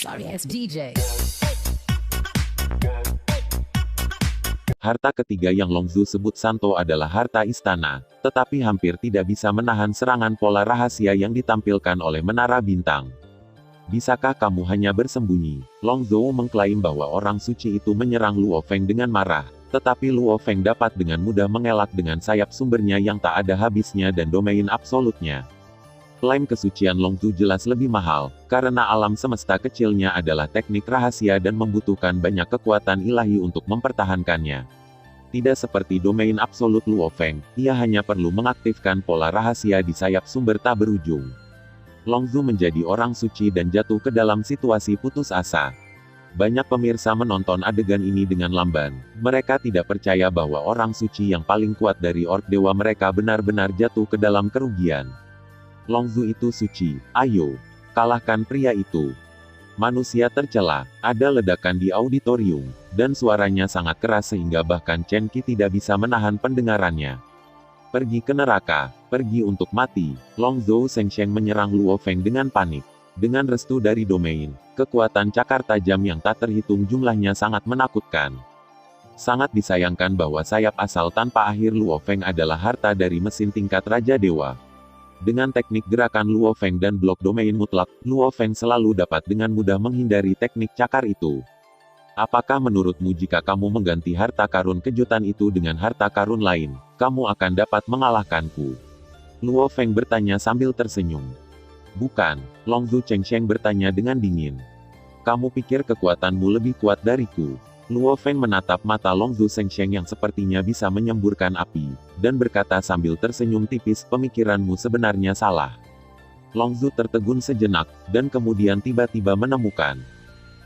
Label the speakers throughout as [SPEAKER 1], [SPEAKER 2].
[SPEAKER 1] Sorry ass DJ.
[SPEAKER 2] Harta ketiga yang Longzhu sebut Santo adalah harta istana, tetapi hampir tidak bisa menahan serangan pola rahasia yang ditampilkan oleh menara bintang. Bisakah kamu hanya bersembunyi? Longzhou mengklaim bahwa orang suci itu menyerang Luo Feng dengan marah, tetapi Luo Feng dapat dengan mudah mengelak dengan sayap sumbernya yang tak ada habisnya dan domain absolutnya. Klaim kesucian Longzhu jelas lebih mahal, karena alam semesta kecilnya adalah teknik rahasia dan membutuhkan banyak kekuatan ilahi untuk mempertahankannya. Tidak seperti domain absolut Luo Feng, ia hanya perlu mengaktifkan pola rahasia di sayap sumber tak berujung. Longzhu menjadi orang suci dan jatuh ke dalam situasi putus asa. Banyak pemirsa menonton adegan ini dengan lamban. Mereka tidak percaya bahwa orang suci yang paling kuat dari orc dewa mereka benar-benar jatuh ke dalam kerugian. Longzhu itu suci, ayo, kalahkan pria itu. Manusia tercela, ada ledakan di auditorium, dan suaranya sangat keras sehingga bahkan Chen Qi tidak bisa menahan pendengarannya. Pergi ke neraka, pergi untuk mati. Longzhou Shengsheng menyerang Luo Feng dengan panik. Dengan restu dari domain, kekuatan cakar tajam yang tak terhitung jumlahnya sangat menakutkan. Sangat disayangkan bahwa sayap asal tanpa akhir Luo Feng adalah harta dari mesin tingkat Raja Dewa. Dengan teknik gerakan Luo Feng dan blok domain mutlak, Luo Feng selalu dapat dengan mudah menghindari teknik cakar itu. Apakah menurutmu jika kamu mengganti harta karun kejutan itu dengan harta karun lain, kamu akan dapat mengalahkanku? Luo Feng bertanya sambil tersenyum. Bukan, Longzhu Chengsheng bertanya dengan dingin. Kamu pikir kekuatanmu lebih kuat dariku? Luo Feng menatap mata Longzhu Shengsheng yang sepertinya bisa menyemburkan api, dan berkata sambil tersenyum tipis, pemikiranmu sebenarnya salah. Longzhu tertegun sejenak, dan kemudian tiba-tiba menemukan.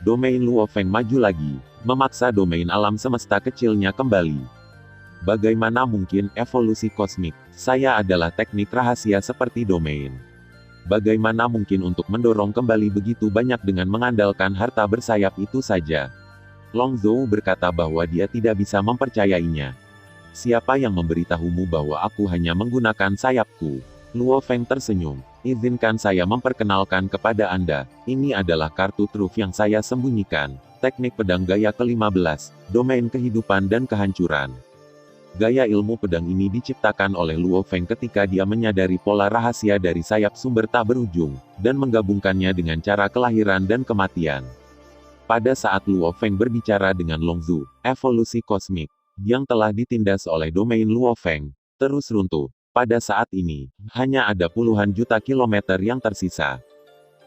[SPEAKER 2] Domain Luo Feng maju lagi, memaksa domain alam semesta kecilnya kembali. Bagaimana mungkin evolusi kosmik? Saya adalah teknik rahasia seperti domain. Bagaimana mungkin untuk mendorong kembali begitu banyak dengan mengandalkan harta bersayap itu saja? Longzhou berkata bahwa dia tidak bisa mempercayainya. Siapa yang memberitahumu bahwa aku hanya menggunakan sayapku? Luo Feng tersenyum. Izinkan saya memperkenalkan kepada Anda, ini adalah kartu truf yang saya sembunyikan. Teknik pedang gaya ke-15, domain kehidupan dan kehancuran. Gaya ilmu pedang ini diciptakan oleh Luo Feng ketika dia menyadari pola rahasia dari sayap sumber tak berujung, dan menggabungkannya dengan cara kelahiran dan kematian. Pada saat Luo Feng berbicara dengan Longzhu, evolusi kosmik, yang telah ditindas oleh domain Luo Feng, terus runtuh. Pada saat ini, hanya ada puluhan juta kilometer yang tersisa.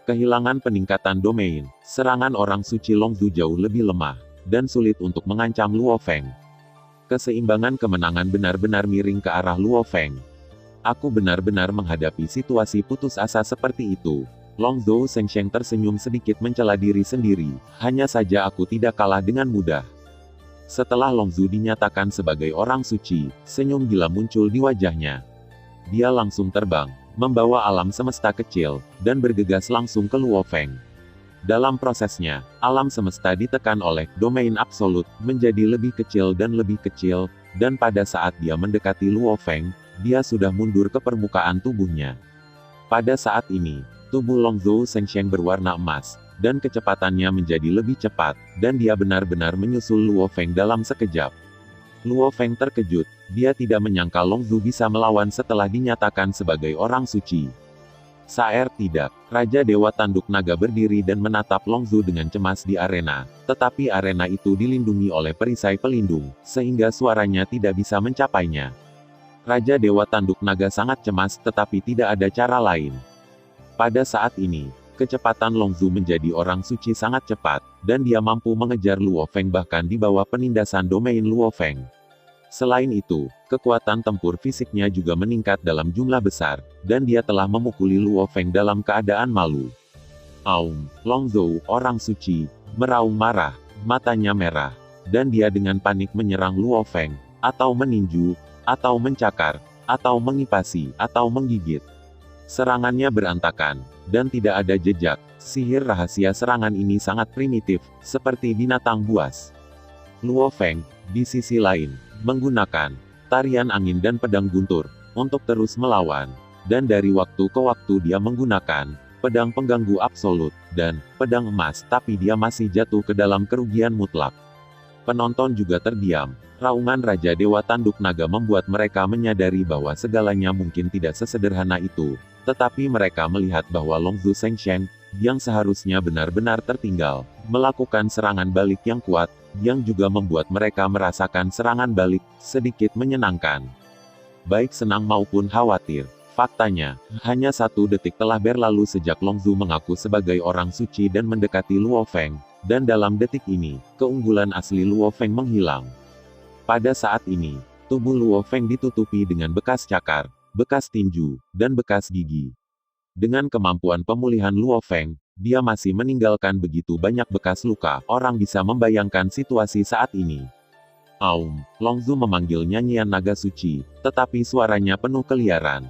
[SPEAKER 2] Kehilangan peningkatan domain, serangan orang suci Longzhu jauh lebih lemah, dan sulit untuk mengancam Luo Feng. Keseimbangan kemenangan benar-benar miring ke arah Luo Feng. Aku benar-benar menghadapi situasi putus asa seperti itu. Longzhou Shengsheng tersenyum sedikit mencela diri sendiri, hanya saja aku tidak kalah dengan mudah. Setelah Longzhou dinyatakan sebagai orang suci, senyum gila muncul di wajahnya. Dia langsung terbang, membawa alam semesta kecil, dan bergegas langsung ke Luo Feng. Dalam prosesnya, alam semesta ditekan oleh domain absolut, menjadi lebih kecil, dan pada saat dia mendekati Luo Feng, dia sudah mundur ke permukaan tubuhnya. Pada saat ini, tubuh Longzhou Shengsheng berwarna emas, dan kecepatannya menjadi lebih cepat, dan dia benar-benar menyusul Luo Feng dalam sekejap. Luo Feng terkejut, dia tidak menyangka Longzhou bisa melawan setelah dinyatakan sebagai orang suci. Saer tidak, Raja Dewa Tanduk Naga berdiri dan menatap Longzhou dengan cemas di arena, tetapi arena itu dilindungi oleh perisai pelindung, sehingga suaranya tidak bisa mencapainya. Raja Dewa Tanduk Naga sangat cemas tetapi tidak ada cara lain. Pada saat ini, kecepatan Longzhou menjadi orang suci sangat cepat, dan dia mampu mengejar Luo Feng bahkan di bawah penindasan domain Luo Feng. Selain itu, kekuatan tempur fisiknya juga meningkat dalam jumlah besar, dan dia telah memukuli Luo Feng dalam keadaan malu. Aum, Longzhou, orang suci, meraung marah, matanya merah, dan dia dengan panik menyerang Luo Feng, atau meninju, atau mencakar, atau mengipasi, atau menggigit. Serangannya berantakan, dan tidak ada jejak. Sihir rahasia serangan ini sangat primitif, seperti binatang buas. Luo Feng, di sisi lain, menggunakan tarian angin dan pedang guntur untuk terus melawan, dan dari waktu ke waktu dia menggunakan pedang pengganggu absolut, dan pedang emas, tapi dia masih jatuh ke dalam kerugian mutlak. Penonton juga terdiam. Raungan Raja Dewa Tanduk Naga membuat mereka menyadari bahwa segalanya mungkin tidak sesederhana itu, tetapi mereka melihat bahwa Longzhu Shengsheng, yang seharusnya benar-benar tertinggal, melakukan serangan balik yang kuat, yang juga membuat mereka merasakan serangan balik sedikit menyenangkan. Baik senang maupun khawatir. Faktanya, hanya 1 detik telah berlalu sejak Longzhu mengaku sebagai orang suci dan mendekati Luo Feng, dan dalam detik ini, keunggulan asli Luo Feng menghilang. Pada saat ini, tubuh Luo Feng ditutupi dengan bekas cakar, bekas tinju, dan bekas gigi. Dengan kemampuan pemulihan Luo Feng, dia masih meninggalkan begitu banyak bekas luka. Orang bisa membayangkan situasi saat ini. Aum, Longzhu memanggil nyanyian naga suci, tetapi suaranya penuh keliaran.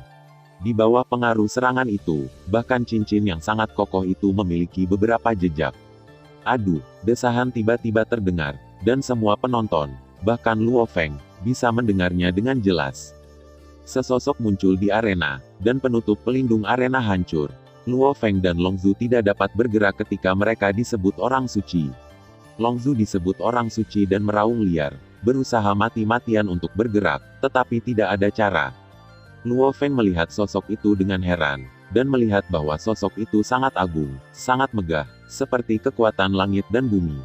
[SPEAKER 2] Di bawah pengaruh serangan itu, bahkan cincin yang sangat kokoh itu memiliki beberapa jejak. Aduh, desahan tiba-tiba terdengar, dan semua penonton, bahkan Luo Feng, bisa mendengarnya dengan jelas. Sesosok muncul di arena, dan penutup pelindung arena hancur. Luo Feng dan Longzhu tidak dapat bergerak ketika mereka disebut orang suci. Longzhu disebut orang suci dan meraung liar, berusaha mati-matian untuk bergerak, tetapi tidak ada cara. Luo Feng melihat sosok itu dengan heran, dan melihat bahwa sosok itu sangat agung, sangat megah, seperti kekuatan langit dan bumi.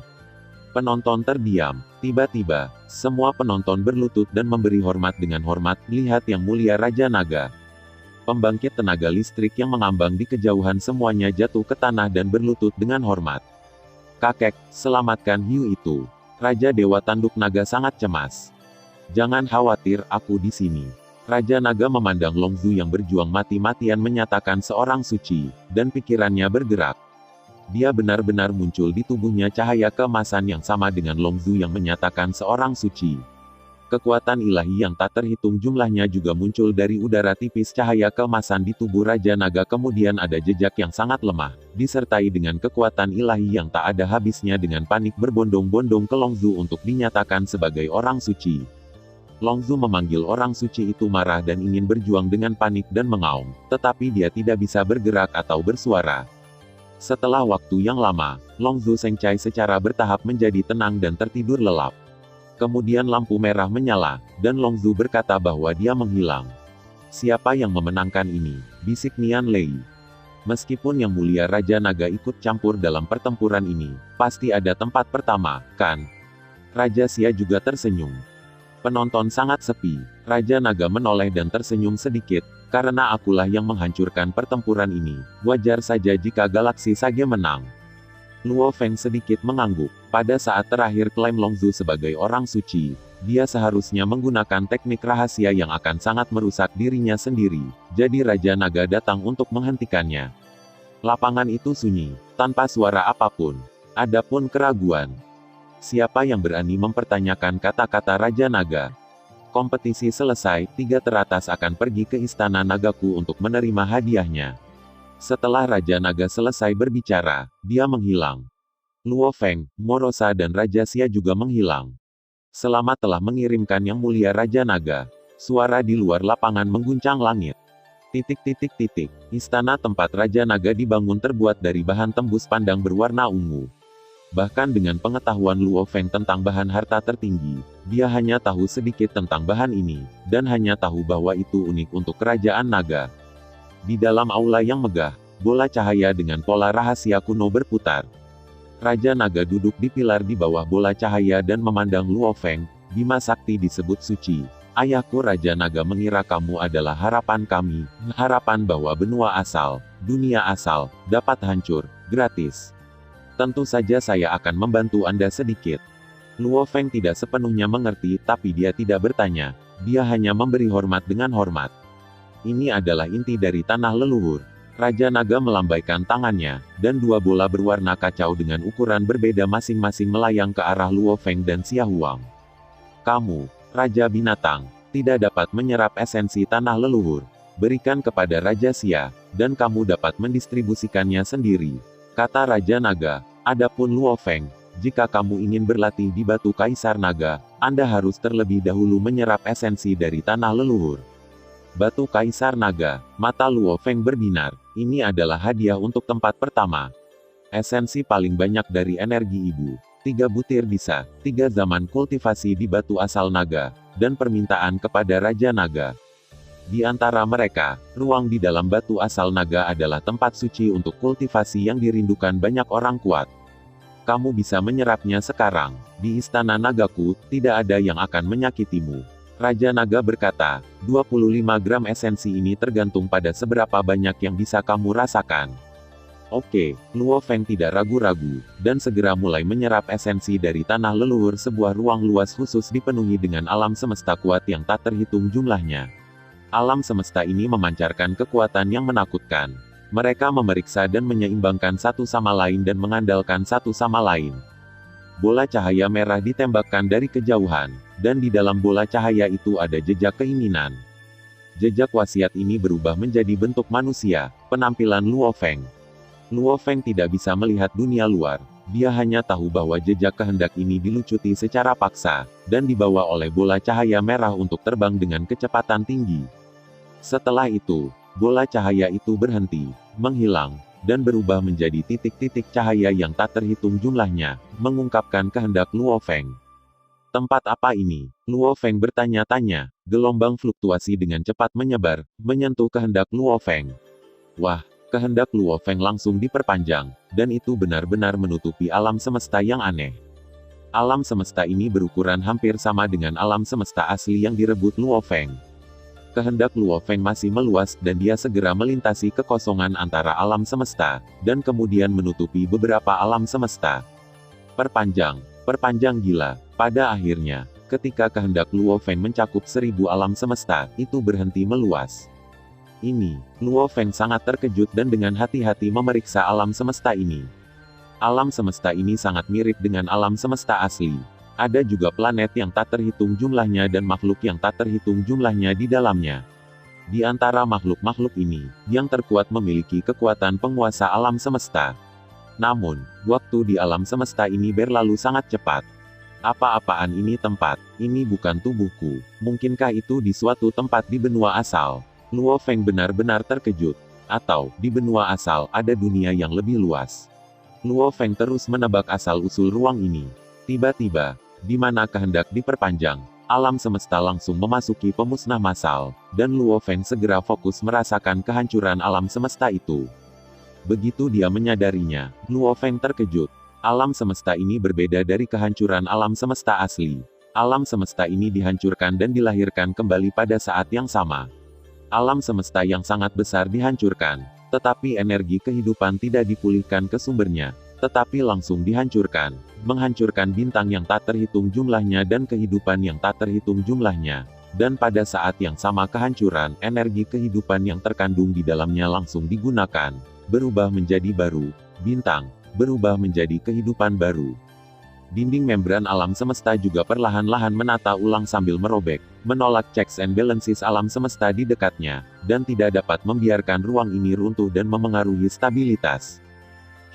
[SPEAKER 2] Penonton terdiam. Tiba-tiba, semua penonton berlutut dan memberi hormat dengan hormat. Lihat yang mulia Raja Naga. Pembangkit tenaga listrik yang mengambang di kejauhan semuanya jatuh ke tanah dan berlutut dengan hormat. Kakek, selamatkan hiu itu. Raja Dewa Tanduk Naga sangat cemas. Jangan khawatir, aku di sini. Raja Naga memandang Longzhu yang berjuang mati-matian menyatakan seorang suci, dan pikirannya bergerak. Dia benar-benar muncul di tubuhnya cahaya keemasan yang sama dengan Longzhu yang menyatakan seorang suci. Kekuatan ilahi yang tak terhitung jumlahnya juga muncul dari udara tipis cahaya keemasan di tubuh Raja Naga. Kemudian ada jejak yang sangat lemah, disertai dengan kekuatan ilahi yang tak ada habisnya. Dengan panik berbondong-bondong ke Longzhu untuk dinyatakan sebagai orang suci. Longzhu memanggil orang suci itu marah dan ingin berjuang dengan panik dan mengaum, tetapi dia tidak bisa bergerak atau bersuara. Setelah waktu yang lama, Longzhu Shengchai secara bertahap menjadi tenang dan tertidur lelap. Kemudian lampu merah menyala, dan Longzhu berkata bahwa dia menghilang. Siapa yang memenangkan ini? Bisik Nian Lei. Meskipun Yang Mulia Raja Naga ikut campur dalam pertempuran ini, pasti ada tempat pertama, kan? Raja Xia juga tersenyum. Penonton sangat sepi. Raja Naga menoleh dan tersenyum sedikit. Karena akulah yang menghancurkan pertempuran ini, wajar saja jika Galaksi Sage menang. Luo Feng sedikit mengangguk. Pada saat terakhir klaim Longzhu sebagai orang suci, dia seharusnya menggunakan teknik rahasia yang akan sangat merusak dirinya sendiri. Jadi Raja Naga datang untuk menghentikannya. Lapangan itu sunyi, tanpa suara apapun. Adapun keraguan. Siapa yang berani mempertanyakan kata-kata Raja Naga? Kompetisi selesai, 3 teratas akan pergi ke Istana Nagaku untuk menerima hadiahnya. Setelah Raja Naga selesai berbicara, dia menghilang. Luo Feng, Morosa dan Raja Xia juga menghilang. Selamat telah mengirimkan Yang Mulia Raja Naga. Suara di luar lapangan mengguncang langit. Istana tempat Raja Naga dibangun terbuat dari bahan tembus pandang berwarna ungu. Bahkan dengan pengetahuan Luo Feng tentang bahan harta tertinggi, dia hanya tahu sedikit tentang bahan ini, dan hanya tahu bahwa itu unik untuk kerajaan naga. Di dalam aula yang megah, bola cahaya dengan pola rahasia kuno berputar. Raja Naga duduk di pilar di bawah bola cahaya dan memandang Luo Feng. Bima Sakti disebut suci. Ayahku Raja Naga mengira kamu adalah harapan kami, harapan bahwa benua asal, dunia asal, dapat hancur, gratis. Tentu saja saya akan membantu Anda sedikit. Luo Feng tidak sepenuhnya mengerti, tapi dia tidak bertanya. Dia hanya memberi hormat dengan hormat. Ini adalah inti dari tanah leluhur. Raja Naga melambaikan tangannya, dan 2 bola berwarna kacau dengan ukuran berbeda masing-masing melayang ke arah Luo Feng dan Xia Huang. Kamu, Raja Binatang, tidak dapat menyerap esensi tanah leluhur. Berikan kepada Raja Xia, dan kamu dapat mendistribusikannya sendiri. Kata Raja Naga. Adapun Luo Feng, jika kamu ingin berlatih di Batu Kaisar Naga, Anda harus terlebih dahulu menyerap esensi dari tanah leluhur. Batu Kaisar Naga, mata Luo Feng berbinar. Ini adalah hadiah untuk tempat pertama. Esensi paling banyak dari energi ibu. 3 butir bisa, 3 zaman kultivasi di batu asal naga, dan permintaan kepada Raja Naga. Di antara mereka, ruang di dalam batu asal naga adalah tempat suci untuk kultivasi yang dirindukan banyak orang kuat. Kamu bisa menyerapnya sekarang. Di istana nagaku, tidak ada yang akan menyakitimu. Raja Naga berkata, 25 gram esensi ini tergantung pada seberapa banyak yang bisa kamu rasakan. Oke, Luo Feng tidak ragu-ragu, dan segera mulai menyerap esensi dari tanah leluhur. Sebuah ruang luas khusus dipenuhi dengan alam semesta kuat yang tak terhitung jumlahnya. Alam semesta ini memancarkan kekuatan yang menakutkan. Mereka memeriksa dan menyeimbangkan satu sama lain dan mengandalkan satu sama lain. Bola cahaya merah ditembakkan dari kejauhan, dan di dalam bola cahaya itu ada jejak keinginan. Jejak wasiat ini berubah menjadi bentuk manusia, penampilan Luo Feng. Luo Feng tidak bisa melihat dunia luar, dia hanya tahu bahwa jejak kehendak ini dilucuti secara paksa, dan dibawa oleh bola cahaya merah untuk terbang dengan kecepatan tinggi. Setelah itu, bola cahaya itu berhenti, menghilang, dan berubah menjadi titik-titik cahaya yang tak terhitung jumlahnya, mengungkapkan kehendak Luo Feng. Tempat apa ini? Luo Feng bertanya-tanya, gelombang fluktuasi dengan cepat menyebar, menyentuh kehendak Luo Feng. Wah! Kehendak Luo Feng langsung diperpanjang, dan itu benar-benar menutupi alam semesta yang aneh. Alam semesta ini berukuran hampir sama dengan alam semesta asli yang direbut Luo Feng. Kehendak Luo Feng masih meluas, dan dia segera melintasi kekosongan antara alam semesta, dan kemudian menutupi beberapa alam semesta. Perpanjang gila. Pada akhirnya, ketika kehendak Luo Feng mencakup 1000 alam semesta, itu berhenti meluas. Ini, Luo Feng sangat terkejut dan dengan hati-hati memeriksa alam semesta ini. Alam semesta ini sangat mirip dengan alam semesta asli. Ada juga planet yang tak terhitung jumlahnya dan makhluk yang tak terhitung jumlahnya di dalamnya. Di antara makhluk-makhluk ini, yang terkuat memiliki kekuatan penguasa alam semesta. Namun, waktu di alam semesta ini berlalu sangat cepat. Apa-apaan ini tempat? Ini bukan tubuhku. Mungkinkah itu di suatu tempat di benua asal? Luo Feng benar-benar terkejut. Atau, di benua asal, ada dunia yang lebih luas. Luo Feng terus menebak asal-usul ruang ini. Tiba-tiba, di mana kehendak diperpanjang, alam semesta langsung memasuki pemusnah massal, dan Luo Feng segera fokus merasakan kehancuran alam semesta itu. Begitu dia menyadarinya, Luo Feng terkejut. Alam semesta ini berbeda dari kehancuran alam semesta asli. Alam semesta ini dihancurkan dan dilahirkan kembali pada saat yang sama. Alam semesta yang sangat besar dihancurkan, tetapi energi kehidupan tidak dipulihkan ke sumbernya, tetapi langsung dihancurkan, menghancurkan bintang yang tak terhitung jumlahnya dan kehidupan yang tak terhitung jumlahnya. Dan pada saat yang sama kehancuran, energi kehidupan yang terkandung di dalamnya langsung digunakan, berubah menjadi baru, bintang, berubah menjadi kehidupan baru. Dinding membran alam semesta juga perlahan-lahan menata ulang sambil merobek, menolak checks and balances alam semesta di dekatnya, dan tidak dapat membiarkan ruang ini runtuh dan memengaruhi stabilitas.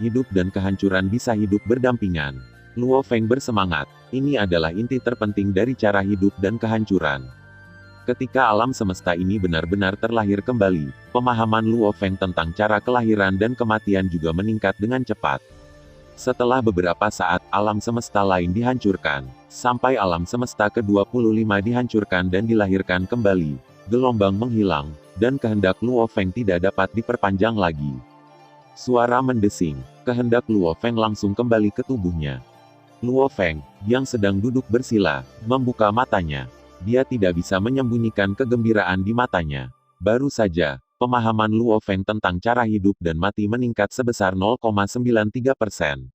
[SPEAKER 2] Hidup dan kehancuran bisa hidup berdampingan. Luo Feng bersemangat. Ini adalah inti terpenting dari cara hidup dan kehancuran. Ketika alam semesta ini benar-benar terlahir kembali, pemahaman Luo Feng tentang cara kelahiran dan kematian juga meningkat dengan cepat. Setelah beberapa saat, alam semesta lain dihancurkan, sampai alam semesta ke-25 dihancurkan dan dilahirkan kembali. Gelombang menghilang, dan kehendak Luo Feng tidak dapat diperpanjang lagi. Suara mendesing, kehendak Luo Feng langsung kembali ke tubuhnya. Luo Feng, yang sedang duduk bersila, membuka matanya. Dia tidak bisa menyembunyikan kegembiraan di matanya. Baru saja, pemahaman Luo Feng tentang cara hidup dan mati meningkat sebesar 0,93%.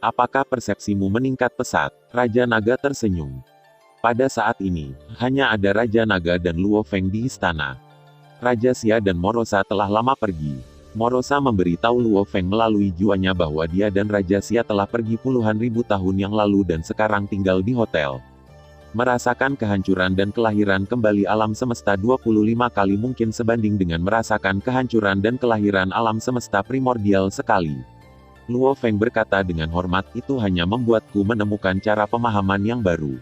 [SPEAKER 2] Apakah persepsimu meningkat pesat? Raja Naga tersenyum. Pada saat ini, hanya ada Raja Naga dan Luo Feng di istana. Raja Xia dan Morosa telah lama pergi. Morosa memberitahu Luo Feng melalui jiwanya bahwa dia dan Raja Xia telah pergi puluhan ribu tahun yang lalu dan sekarang tinggal di hotel. Merasakan kehancuran dan kelahiran kembali alam semesta 25 kali mungkin sebanding dengan merasakan kehancuran dan kelahiran alam semesta primordial sekali. Luo Feng berkata dengan hormat, itu hanya membuatku menemukan cara pemahaman yang baru.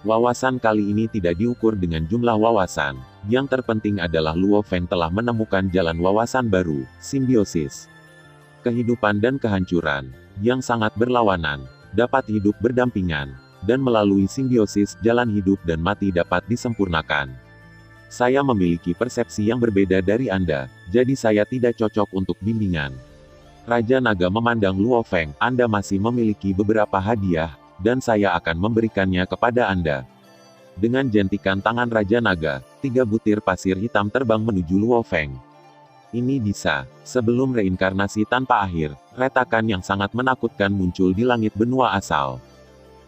[SPEAKER 2] Wawasan kali ini tidak diukur dengan jumlah wawasan. Yang terpenting adalah Luo Feng telah menemukan jalan wawasan baru, simbiosis. Kehidupan dan kehancuran, yang sangat berlawanan, dapat hidup berdampingan, dan melalui simbiosis jalan hidup dan mati dapat disempurnakan. Saya memiliki persepsi yang berbeda dari Anda, jadi saya tidak cocok untuk bimbingan. Raja Naga memandang Luo Feng, Anda masih memiliki beberapa hadiah, dan saya akan memberikannya kepada Anda. Dengan jentikan tangan Raja Naga, 3 butir pasir hitam terbang menuju Luo Feng. Ini bisa, sebelum reinkarnasi tanpa akhir, retakan yang sangat menakutkan muncul di langit benua asal.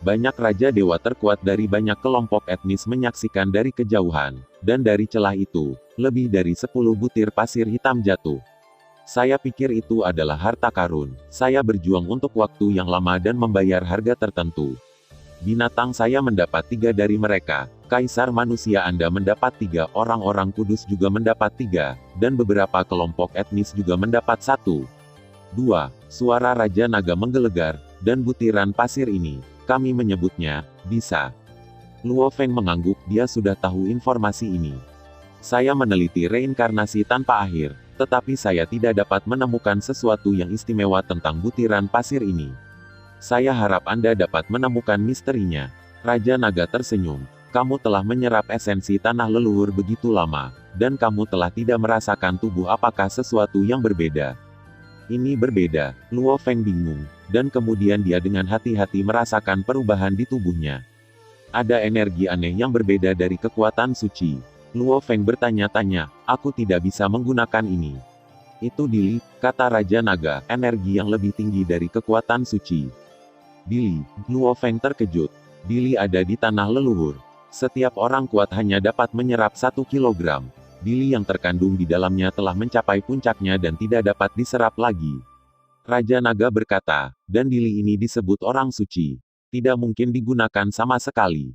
[SPEAKER 2] Banyak raja dewa terkuat dari banyak kelompok etnis menyaksikan dari kejauhan, dan dari celah itu, lebih dari 10 butir pasir hitam jatuh. Saya pikir itu adalah harta karun. Saya berjuang untuk waktu yang lama dan membayar harga tertentu. Binatang saya mendapat 3 dari mereka, Kaisar manusia Anda mendapat 3, orang-orang kudus juga mendapat 3, dan beberapa kelompok etnis juga mendapat 1. 2. Suara Raja Naga menggelegar, dan butiran pasir ini, kami menyebutnya, bisa. Luo Feng mengangguk, dia sudah tahu informasi ini. Saya meneliti reinkarnasi tanpa akhir, tetapi saya tidak dapat menemukan sesuatu yang istimewa tentang butiran pasir ini. Saya harap Anda dapat menemukan misterinya. Raja Naga tersenyum. Kamu telah menyerap esensi tanah leluhur begitu lama, dan kamu telah tidak merasakan tubuh apakah sesuatu yang berbeda. Ini berbeda, Luo Feng bingung, dan kemudian dia dengan hati-hati merasakan perubahan di tubuhnya. Ada energi aneh yang berbeda dari kekuatan suci. Luo Feng bertanya-tanya, aku tidak bisa menggunakan ini. Itu Dili, kata Raja Naga, energi yang lebih tinggi dari kekuatan suci. Dili, Luo Feng terkejut. Dili ada di tanah leluhur. Setiap orang kuat hanya dapat menyerap 1 kilogram. Dili yang terkandung di dalamnya telah mencapai puncaknya dan tidak dapat diserap lagi. Raja Naga berkata, dan Dili ini disebut orang suci. Tidak mungkin digunakan sama sekali.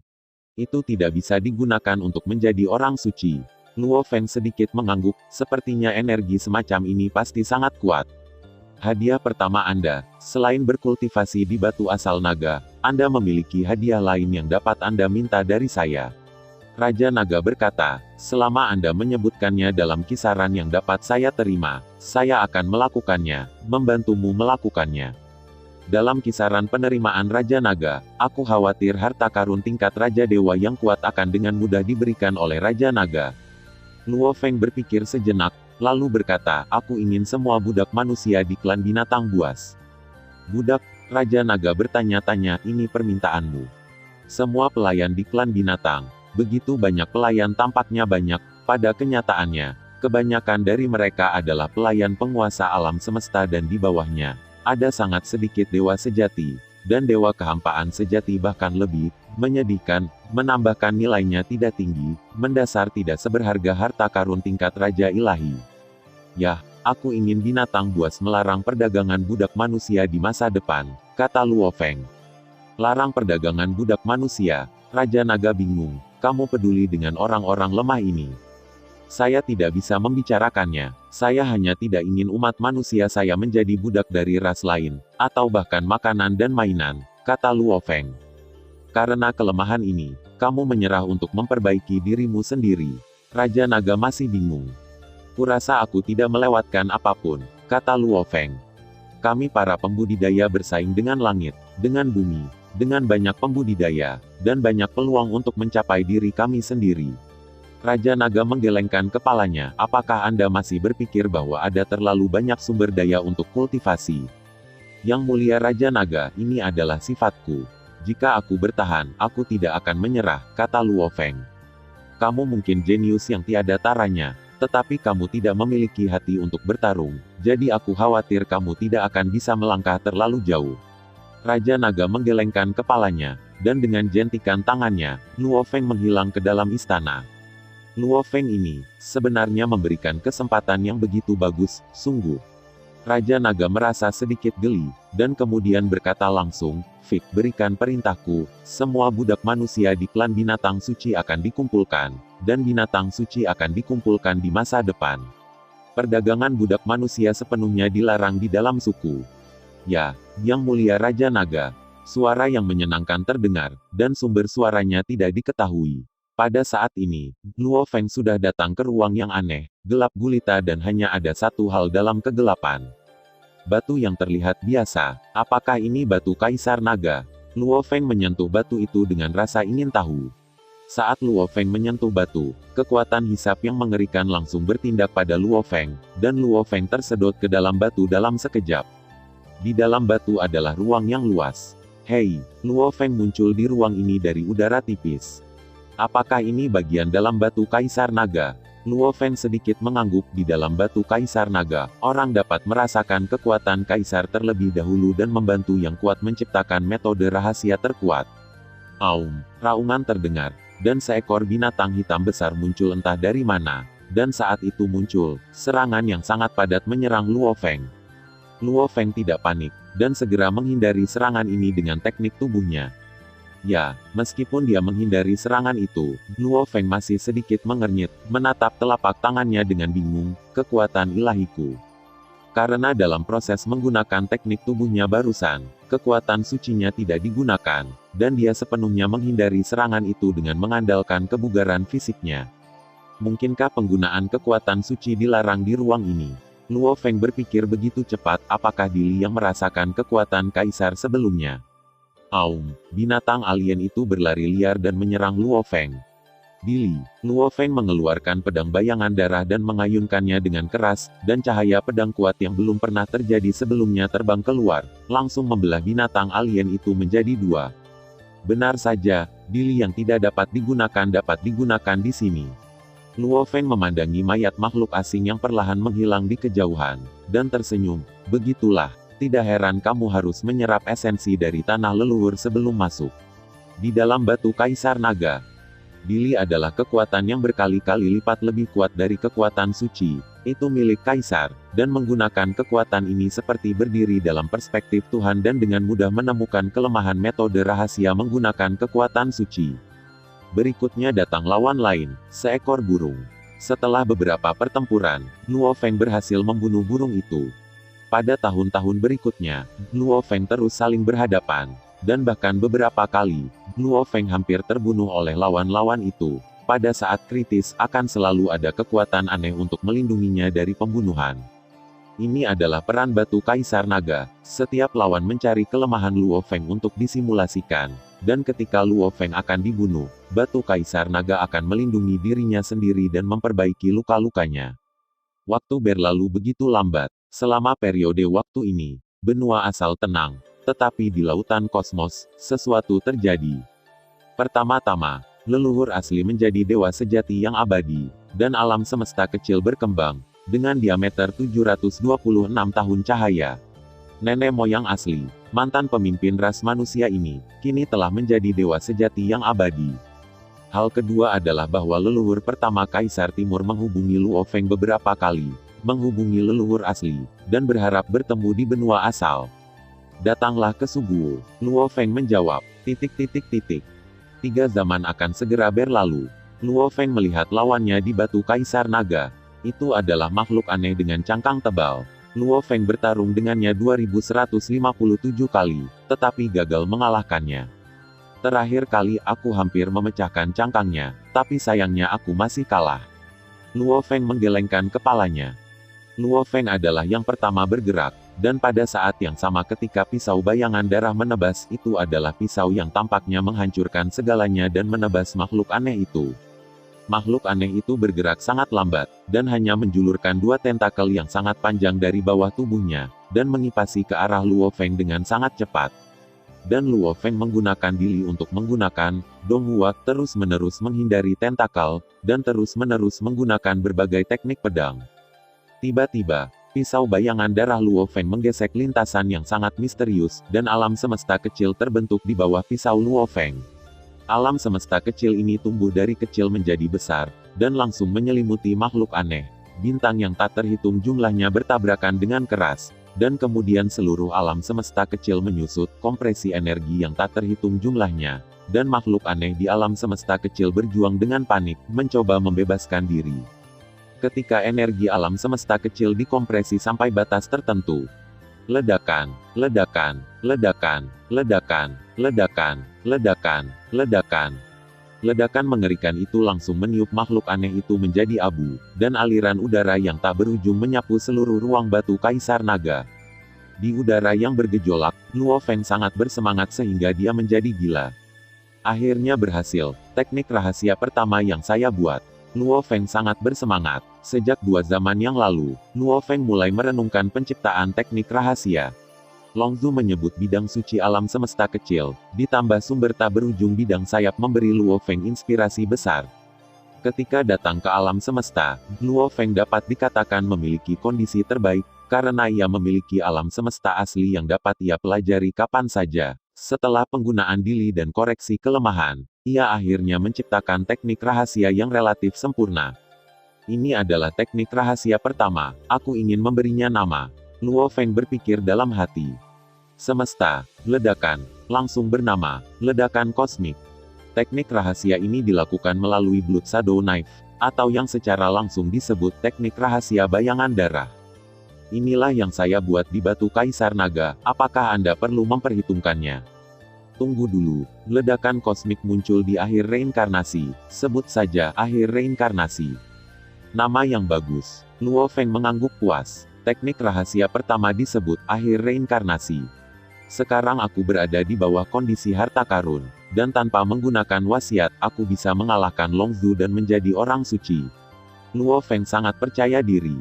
[SPEAKER 2] Itu tidak bisa digunakan untuk menjadi orang suci. Luo Feng sedikit mengangguk, sepertinya energi semacam ini pasti sangat kuat. Hadiah pertama Anda, selain berkultivasi di batu asal naga, Anda memiliki hadiah lain yang dapat Anda minta dari saya. Raja Naga berkata, selama Anda menyebutkannya dalam kisaran yang dapat saya terima, saya akan melakukannya, membantumu melakukannya. Dalam kisaran penerimaan Raja Naga, aku khawatir harta karun tingkat Raja Dewa yang kuat akan dengan mudah diberikan oleh Raja Naga. Luo Feng berpikir sejenak, lalu berkata, aku ingin semua budak manusia di klan binatang buas. Budak, Raja Naga bertanya-tanya, ini permintaanmu. Semua pelayan di klan binatang, begitu banyak pelayan tampaknya banyak, pada kenyataannya, kebanyakan dari mereka adalah pelayan penguasa alam semesta dan di bawahnya, ada sangat sedikit dewa sejati, dan dewa kehampaan sejati bahkan lebih, menyedihkan, menambahkan nilainya tidak tinggi, mendasar tidak seberharga harta karun tingkat Raja Ilahi. Yah, aku ingin binatang buas melarang perdagangan budak manusia di masa depan, kata Luo Feng. Larang perdagangan budak manusia, Raja Naga bingung, kamu peduli dengan orang-orang lemah ini. Saya tidak bisa membicarakannya, saya hanya tidak ingin umat manusia saya menjadi budak dari ras lain, atau bahkan makanan dan mainan, kata Luo Feng. Karena kelemahan ini, kamu menyerah untuk memperbaiki dirimu sendiri. Raja Naga masih bingung. Kurasa aku tidak melewatkan apapun, kata Luo Feng. Kami para pembudidaya bersaing dengan langit, dengan bumi, dengan banyak pembudidaya, dan banyak peluang untuk mencapai diri kami sendiri. Raja Naga menggelengkan kepalanya, apakah Anda masih berpikir bahwa ada terlalu banyak sumber daya untuk kultivasi? Yang mulia Raja Naga, ini adalah sifatku. Jika aku bertahan, aku tidak akan menyerah, kata Luo Feng. Kamu mungkin jenius yang tiada taranya, tetapi kamu tidak memiliki hati untuk bertarung, jadi aku khawatir kamu tidak akan bisa melangkah terlalu jauh. Raja Naga menggelengkan kepalanya, dan dengan jentikan tangannya, Luo Feng menghilang ke dalam istana. Luo Feng ini, sebenarnya memberikan kesempatan yang begitu bagus, sungguh. Raja Naga merasa sedikit geli, dan kemudian berkata langsung, Fik, berikan perintahku, semua budak manusia di klan binatang suci akan dikumpulkan, dan binatang suci akan dikumpulkan di masa depan. Perdagangan budak manusia sepenuhnya dilarang di dalam suku. Ya, Yang Mulia Raja Naga. Suara yang menyenangkan terdengar, dan sumber suaranya tidak diketahui. Pada saat ini, Luo Feng sudah datang ke ruang yang aneh, gelap gulita dan hanya ada satu hal dalam kegelapan. Batu yang terlihat biasa. Apakah ini batu Kaisar Naga? Luo Feng menyentuh batu itu dengan rasa ingin tahu. Saat Luo Feng menyentuh batu, kekuatan hisap yang mengerikan langsung bertindak pada Luo Feng, dan Luo Feng tersedot ke dalam batu dalam sekejap. Di dalam batu adalah ruang yang luas. Hei, Luo Feng muncul di ruang ini dari udara tipis. Apakah ini bagian dalam batu Kaisar Naga? Luo Feng sedikit mengangguk. Di dalam batu Kaisar Naga, orang dapat merasakan kekuatan Kaisar terlebih dahulu dan membantu yang kuat menciptakan metode rahasia terkuat. Aum, raungan terdengar, dan seekor binatang hitam besar muncul entah dari mana. Dan saat itu muncul serangan yang sangat padat menyerang Luo Feng. Luo Feng tidak panik, dan segera menghindari serangan ini dengan teknik tubuhnya. Ya, meskipun dia menghindari serangan itu, Luo Feng masih sedikit mengernyit, menatap telapak tangannya dengan bingung, kekuatan ilahiku. Karena dalam proses menggunakan teknik tubuhnya barusan, kekuatan sucinya tidak digunakan, dan dia sepenuhnya menghindari serangan itu dengan mengandalkan kebugaran fisiknya. Mungkinkah penggunaan kekuatan suci dilarang di ruang ini? Luo Feng berpikir begitu cepat, apakah Dili yang merasakan kekuatan Kaisar sebelumnya? Aum, binatang alien itu berlari liar dan menyerang Luo Feng. Dili, Luo Feng mengeluarkan pedang bayangan darah dan mengayunkannya dengan keras, dan cahaya pedang kuat yang belum pernah terjadi sebelumnya terbang keluar, langsung membelah binatang alien itu menjadi dua. Benar saja, Dili yang tidak dapat digunakan di sini. Luo Feng memandangi mayat makhluk asing yang perlahan menghilang di kejauhan, dan tersenyum. Begitulah. Tidak heran kamu harus menyerap esensi dari tanah leluhur sebelum masuk. Di dalam batu Kaisar Naga, Dili adalah kekuatan yang berkali-kali lipat lebih kuat dari kekuatan suci. Itu milik Kaisar, dan menggunakan kekuatan ini seperti berdiri dalam perspektif Tuhan dan dengan mudah menemukan kelemahan metode rahasia menggunakan kekuatan suci. Berikutnya datang lawan lain, seekor burung. Setelah beberapa pertempuran, Luo Feng berhasil membunuh burung itu. Pada tahun-tahun berikutnya, Luo Feng terus saling berhadapan, dan bahkan beberapa kali, Luo Feng hampir terbunuh oleh lawan-lawan itu. Pada saat kritis, akan selalu ada kekuatan aneh untuk melindunginya dari pembunuhan. Ini adalah peran batu Kaisar Naga. Setiap lawan mencari kelemahan Luo Feng untuk disimulasikan, dan ketika Luo Feng akan dibunuh, batu Kaisar Naga akan melindungi dirinya sendiri dan memperbaiki luka-lukanya. Waktu berlalu begitu lambat. Selama periode waktu ini, benua asal tenang, tetapi di lautan kosmos, sesuatu terjadi. Pertama-tama, leluhur asli menjadi dewa sejati yang abadi, dan alam semesta kecil berkembang, dengan diameter 726 tahun cahaya. Nenek moyang asli, mantan pemimpin ras manusia ini, kini telah menjadi dewa sejati yang abadi. Hal kedua adalah bahwa leluhur pertama Kaisar Timur menghubungi Luo Feng beberapa kali, menghubungi leluhur asli, dan berharap bertemu di benua asal. Datanglah ke Suguo. Luo Feng menjawab, ... 3 zaman akan segera berlalu. Luo Feng melihat lawannya di batu Kaisar Naga. Itu adalah makhluk aneh dengan cangkang tebal. Luo Feng bertarung dengannya 2157 kali, tetapi gagal mengalahkannya. Terakhir kali aku hampir memecahkan cangkangnya, tapi sayangnya aku masih kalah. Luo Feng menggelengkan kepalanya. Luo Feng adalah yang pertama bergerak, dan pada saat yang sama ketika pisau bayangan darah menebas itu adalah pisau yang tampaknya menghancurkan segalanya dan menebas makhluk aneh itu. Makhluk aneh itu bergerak sangat lambat, dan hanya menjulurkan 2 tentakel yang sangat panjang dari bawah tubuhnya, dan mengipasi ke arah Luo Feng dengan sangat cepat. Dan Luo Feng menggunakan Dili untuk menggunakan Donghua terus-menerus menghindari tentakel, dan terus-menerus menggunakan berbagai teknik pedang. Tiba-tiba, pisau bayangan darah Luo Feng menggesek lintasan yang sangat misterius, dan alam semesta kecil terbentuk di bawah pisau Luo Feng. Alam semesta kecil ini tumbuh dari kecil menjadi besar, dan langsung menyelimuti makhluk aneh. Bintang yang tak terhitung jumlahnya bertabrakan dengan keras, dan kemudian seluruh alam semesta kecil menyusut, kompresi energi yang tak terhitung jumlahnya, dan makhluk aneh di alam semesta kecil berjuang dengan panik, mencoba membebaskan diri. Ketika energi alam semesta kecil dikompresi sampai batas tertentu, ledakan, ledakan, ledakan, ledakan, ledakan, ledakan, ledakan, Ledakan mengerikan itu langsung meniup makhluk aneh itu menjadi abu, dan aliran udara yang tak berujung menyapu seluruh ruang batu Kaisar Naga. Di udara yang bergejolak, Luo Feng sangat bersemangat sehingga dia menjadi gila. Akhirnya berhasil, teknik rahasia pertama yang saya buat. Luo Feng sangat bersemangat. Sejak 2 zaman yang lalu, Luo Feng mulai merenungkan penciptaan teknik rahasia. Longzu menyebut bidang suci alam semesta kecil, ditambah sumber tak berujung bidang sayap memberi Luo Feng inspirasi besar. Ketika datang ke alam semesta, Luo Feng dapat dikatakan memiliki kondisi terbaik, karena ia memiliki alam semesta asli yang dapat ia pelajari kapan saja. Setelah penggunaan dili dan koreksi kelemahan, ia akhirnya menciptakan teknik rahasia yang relatif sempurna. Ini adalah teknik rahasia pertama, aku ingin memberinya nama. Luo Feng berpikir dalam hati. Semesta, ledakan, langsung bernama, ledakan kosmik. Teknik rahasia ini dilakukan melalui Blood Shadow Knife, atau yang secara langsung disebut teknik rahasia bayangan darah. Inilah yang saya buat di batu Kaisar Naga, apakah Anda perlu memperhitungkannya? Tunggu dulu, ledakan kosmik muncul di akhir reinkarnasi, sebut saja akhir reinkarnasi. Nama yang bagus. Luo Feng mengangguk puas. Teknik rahasia pertama disebut akhir reinkarnasi. Sekarang aku berada di bawah kondisi harta karun, dan tanpa menggunakan wasiat, aku bisa mengalahkan Longzu dan menjadi orang suci. Luo Feng sangat percaya diri.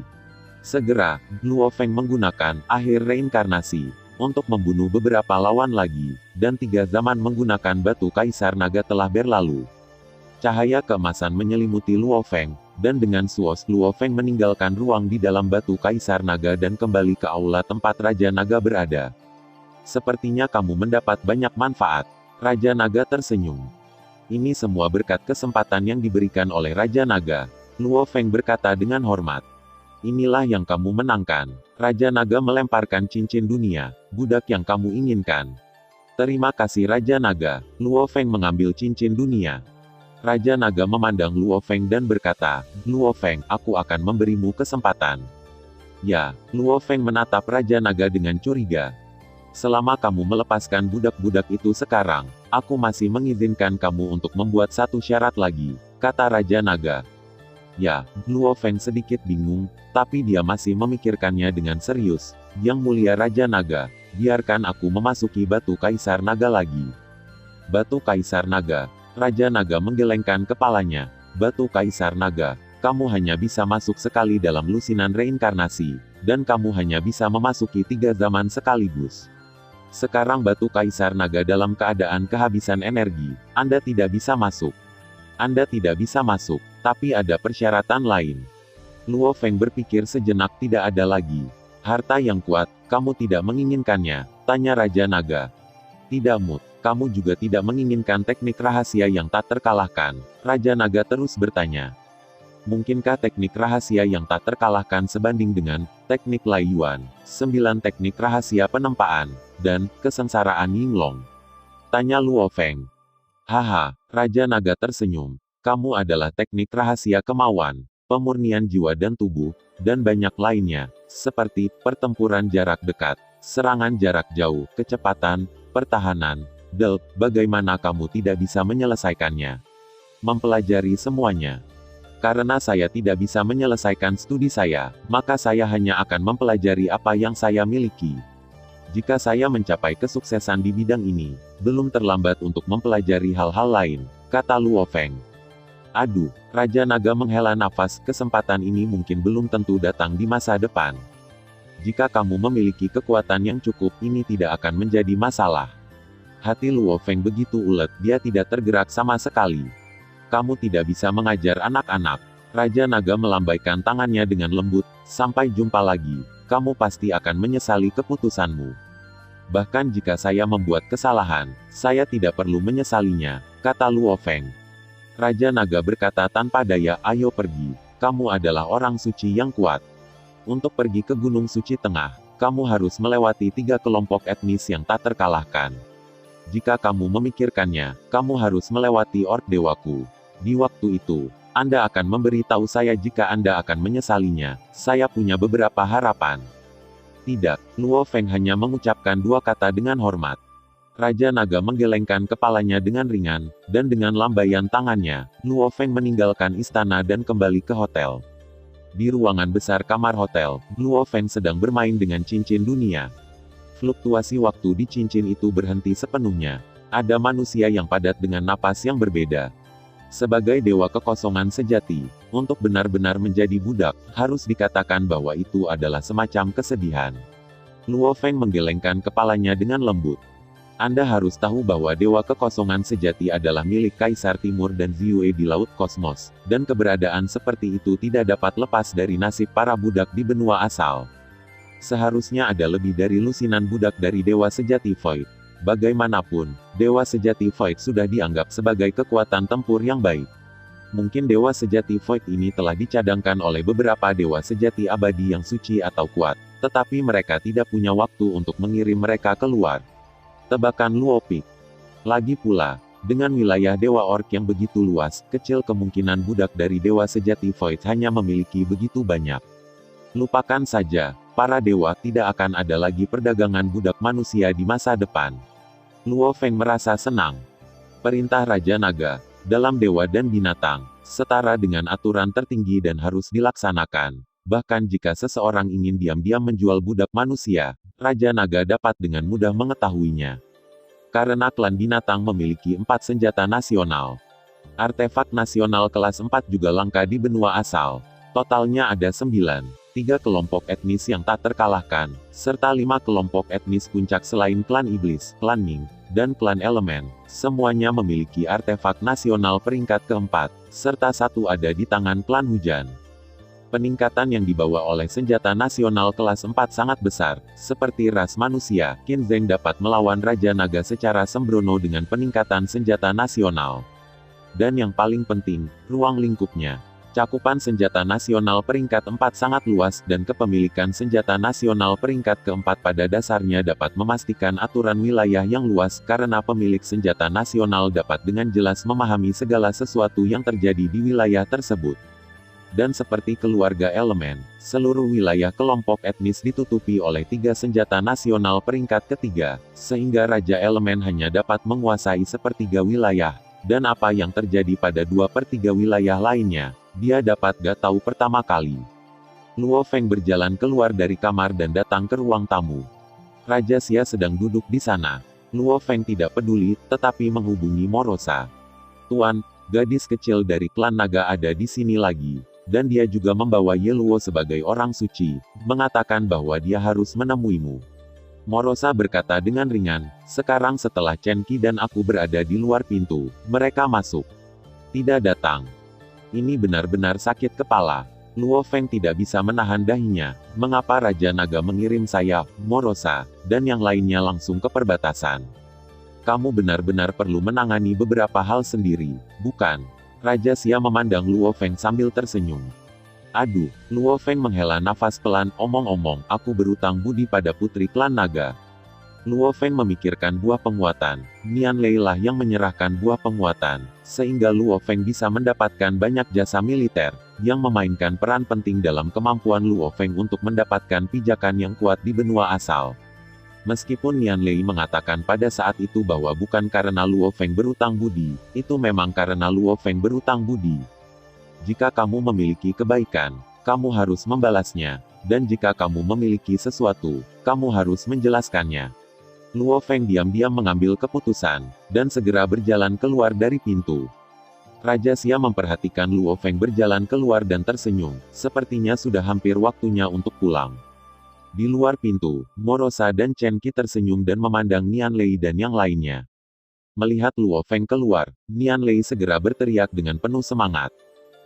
[SPEAKER 2] Segera, Luo Feng menggunakan akhir reinkarnasi untuk membunuh beberapa lawan lagi, dan 3 zaman menggunakan batu Kaisar Naga telah berlalu. Cahaya keemasan menyelimuti Luo Feng, dan dengan suos Luo Feng meninggalkan ruang di dalam batu Kaisar Naga dan kembali ke aula tempat Raja Naga berada. Sepertinya kamu mendapat banyak manfaat. Raja Naga tersenyum. Ini semua berkat kesempatan yang diberikan oleh Raja Naga. Luo Feng berkata dengan hormat. Inilah yang kamu menangkan. Raja Naga melemparkan cincin dunia, budak yang kamu inginkan. Terima kasih Raja Naga. Luo Feng mengambil cincin dunia. Raja Naga memandang Luo Feng dan berkata, Luo Feng, aku akan memberimu kesempatan. Ya, Luo Feng menatap Raja Naga dengan curiga. Selama kamu melepaskan budak-budak itu sekarang, aku masih mengizinkan kamu untuk membuat satu syarat lagi, kata Raja Naga. Ya, Luo Feng sedikit bingung, tapi dia masih memikirkannya dengan serius. Yang mulia Raja Naga, biarkan aku memasuki batu Kaisar Naga lagi. Batu Kaisar Naga. Raja Naga menggelengkan kepalanya. Batu Kaisar Naga, kamu hanya bisa masuk sekali dalam lusinan reinkarnasi, dan kamu hanya bisa memasuki 3 zaman sekaligus. Sekarang batu Kaisar Naga dalam keadaan kehabisan energi, Anda tidak bisa masuk. Anda tidak bisa masuk, tapi ada persyaratan lain. Luo Feng berpikir sejenak, tidak ada lagi. Harta yang kuat, kamu tidak menginginkannya, tanya Raja Naga. Tidak Mut, kamu juga tidak menginginkan teknik rahasia yang tak terkalahkan, Raja Naga terus bertanya. Mungkinkah teknik rahasia yang tak terkalahkan sebanding dengan teknik Lai Yuan, 9 teknik rahasia penempaan, dan kesengsaraan Yinglong? Tanya Luo Feng. Haha, Raja Naga tersenyum. Kamu adalah teknik rahasia kemauan, pemurnian jiwa dan tubuh, dan banyak lainnya, seperti pertempuran jarak dekat, serangan jarak jauh, kecepatan, pertahanan, bagaimana kamu tidak bisa menyelesaikannya? Mempelajari semuanya. Karena saya tidak bisa menyelesaikan studi saya, maka saya hanya akan mempelajari apa yang saya miliki. Jika saya mencapai kesuksesan di bidang ini, belum terlambat untuk mempelajari hal-hal lain, kata Luo Feng. Aduh, Raja Naga menghela nafas, kesempatan ini mungkin belum tentu datang di masa depan. Jika kamu memiliki kekuatan yang cukup, ini tidak akan menjadi masalah. Hati Luo Feng begitu ulet, dia tidak tergerak sama sekali. Kamu tidak bisa mengajar anak-anak. Raja Naga melambaikan tangannya dengan lembut. Sampai jumpa lagi. Kamu pasti akan menyesali keputusanmu. Bahkan jika saya membuat kesalahan, saya tidak perlu menyesalinya, kata Luo Feng. Raja Naga berkata tanpa daya, ayo pergi. Kamu adalah orang suci yang kuat. Untuk pergi ke Gunung Suci Tengah, kamu harus melewati 3 kelompok etnis yang tak terkalahkan. Jika kamu memikirkannya, kamu harus melewati Orc Dewaku. Di waktu itu, Anda akan memberitahu saya jika Anda akan menyesalinya. Saya punya beberapa harapan. Tidak, Luo Feng hanya mengucapkan 2 kata dengan hormat. Raja Naga menggelengkan kepalanya dengan ringan, dan dengan lambaian tangannya, Luo Feng meninggalkan istana dan kembali ke hotel. Di ruangan besar kamar hotel, Luo Feng sedang bermain dengan cincin dunia. Fluktuasi waktu di cincin itu berhenti sepenuhnya. Ada manusia yang padat dengan napas yang berbeda. Sebagai dewa kekosongan sejati, untuk benar-benar menjadi budak, harus dikatakan bahwa itu adalah semacam kesedihan. Luo Feng menggelengkan kepalanya dengan lembut. Anda harus tahu bahwa dewa kekosongan sejati adalah milik Kaisar Timur dan Ziyue di Laut Kosmos, dan keberadaan seperti itu tidak dapat lepas dari nasib para budak di benua asal. Seharusnya ada lebih dari lusinan budak dari dewa sejati Void. Bagaimanapun, dewa sejati Void sudah dianggap sebagai kekuatan tempur yang baik. Mungkin dewa sejati Void ini telah dicadangkan oleh beberapa dewa sejati abadi yang suci atau kuat, tetapi mereka tidak punya waktu untuk mengirim mereka keluar. Tebakan Luo Pik. Lagi pula, dengan wilayah Dewa Orc yang begitu luas, kecil kemungkinan budak dari Dewa Sejati Void hanya memiliki begitu banyak. Lupakan saja, para dewa tidak akan ada lagi perdagangan budak manusia di masa depan. Luo Feng merasa senang. Perintah Raja Naga, dalam dewa dan binatang, setara dengan aturan tertinggi dan harus dilaksanakan. Bahkan jika seseorang ingin diam-diam menjual budak manusia, Raja Naga dapat dengan mudah mengetahuinya. Karena klan binatang memiliki 4 senjata nasional. Artefak nasional kelas 4 juga langka di benua asal. Totalnya ada 9. 3 kelompok etnis yang tak terkalahkan, serta 5 kelompok etnis puncak selain klan iblis, klan Ming, dan klan elemen. Semuanya memiliki artefak nasional peringkat keempat, serta 1 ada di tangan klan hujan. Peningkatan yang dibawa oleh senjata nasional kelas 4 sangat besar, seperti ras manusia. Qin Zheng dapat melawan Raja Naga secara sembrono dengan peningkatan senjata nasional. Dan yang paling penting, ruang lingkupnya. Cakupan senjata nasional peringkat 4 sangat luas, dan kepemilikan senjata nasional peringkat keempat pada dasarnya dapat memastikan aturan wilayah yang luas, karena pemilik senjata nasional dapat dengan jelas memahami segala sesuatu yang terjadi di wilayah tersebut. Dan seperti keluarga elemen, seluruh wilayah kelompok etnis ditutupi oleh 3 senjata nasional peringkat ketiga, sehingga Raja Elemen hanya dapat menguasai sepertiga wilayah, dan apa yang terjadi pada 2/3 wilayah lainnya, dia dapat gak tahu pertama kali. Luo Feng berjalan keluar dari kamar dan datang ke ruang tamu. Raja Xia sedang duduk di sana. Luo Feng tidak peduli, tetapi menghubungi Morosa. Tuan, gadis kecil dari klan naga ada di sini lagi. Dan dia juga membawa Ye Luo sebagai orang suci, mengatakan bahwa dia harus menemuimu. Morosa berkata dengan ringan, sekarang setelah Chen Qi dan aku berada di luar pintu, mereka masuk. Tidak datang. Ini benar-benar sakit kepala. Luo Feng tidak bisa menahan dahinya. Mengapa Raja Naga mengirim saya, Morosa, dan yang lainnya langsung ke perbatasan? Kamu benar-benar perlu menangani beberapa hal sendiri, bukan? Raja Xia memandang Luo Feng sambil tersenyum. Aduh, Luo Feng menghela nafas pelan, omong-omong, aku berutang budi pada putri klan naga. Luo Feng memikirkan buah penguatan. Nian Lei lah yang menyerahkan buah penguatan, sehingga Luo Feng bisa mendapatkan banyak jasa militer, yang memainkan peran penting dalam kemampuan Luo Feng untuk mendapatkan pijakan yang kuat di benua asal. Meskipun Nian Lei mengatakan pada saat itu bahwa bukan karena Luo Feng berutang budi, itu memang karena Luo Feng berutang budi. Jika kamu memiliki kebaikan, kamu harus membalasnya, dan jika kamu memiliki sesuatu, kamu harus menjelaskannya. Luo Feng diam-diam mengambil keputusan, dan segera berjalan keluar dari pintu. Raja Xia memperhatikan Luo Feng berjalan keluar dan tersenyum, sepertinya sudah hampir waktunya untuk pulang. Di luar pintu, Morosa dan Chen Qi tersenyum dan memandang Nian Lei dan yang lainnya. Melihat Luo Feng keluar, Nian Lei segera berteriak dengan penuh semangat.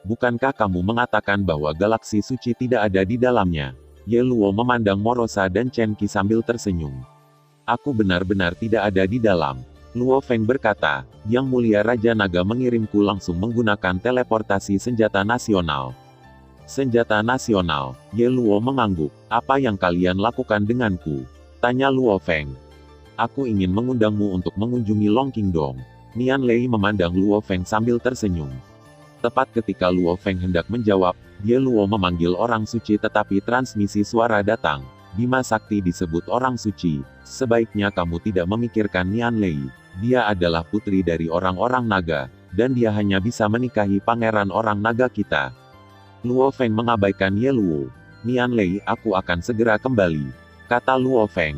[SPEAKER 2] Bukankah kamu mengatakan bahwa galaksi suci tidak ada di dalamnya? Ye Luo memandang Morosa dan Chen Qi sambil tersenyum. Aku benar-benar tidak ada di dalam. Luo Feng berkata, Yang Mulia Raja Naga mengirimku langsung menggunakan teleportasi senjata nasional. Senjata nasional, Ye Luo mengangguk. Apa yang kalian lakukan denganku? Tanya Luo Feng. Aku ingin mengundangmu untuk mengunjungi Long Kingdom. Nian Lei memandang Luo Feng sambil tersenyum. Tepat ketika Luo Feng hendak menjawab, Ye Luo memanggil orang suci tetapi transmisi suara datang. Bima Sakti disebut orang suci, sebaiknya kamu tidak memikirkan Nian Lei. Dia adalah putri dari orang-orang naga, dan dia hanya bisa menikahi pangeran orang naga kita. Luo Feng mengabaikan Ye Luo. Nian Lei, aku akan segera kembali, kata Luo Feng.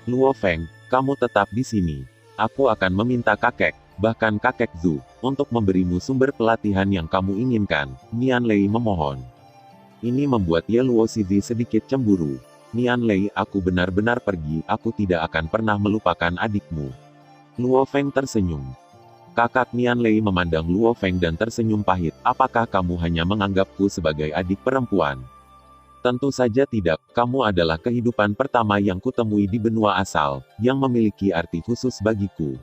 [SPEAKER 2] Luo Feng, kamu tetap di sini. Aku akan meminta kakek, bahkan kakek Zhu, untuk memberimu sumber pelatihan yang kamu inginkan, Nian Lei memohon. Ini membuat Ye Luo Zizi sedikit cemburu. Nian Lei, aku benar-benar pergi, aku tidak akan pernah melupakan adikmu. Luo Feng tersenyum. Kakak Nian Lei memandang Luo Feng dan tersenyum pahit, apakah kamu hanya menganggapku sebagai adik perempuan? Tentu saja tidak, kamu adalah kehidupan pertama yang kutemui di benua asal, yang memiliki arti khusus bagiku.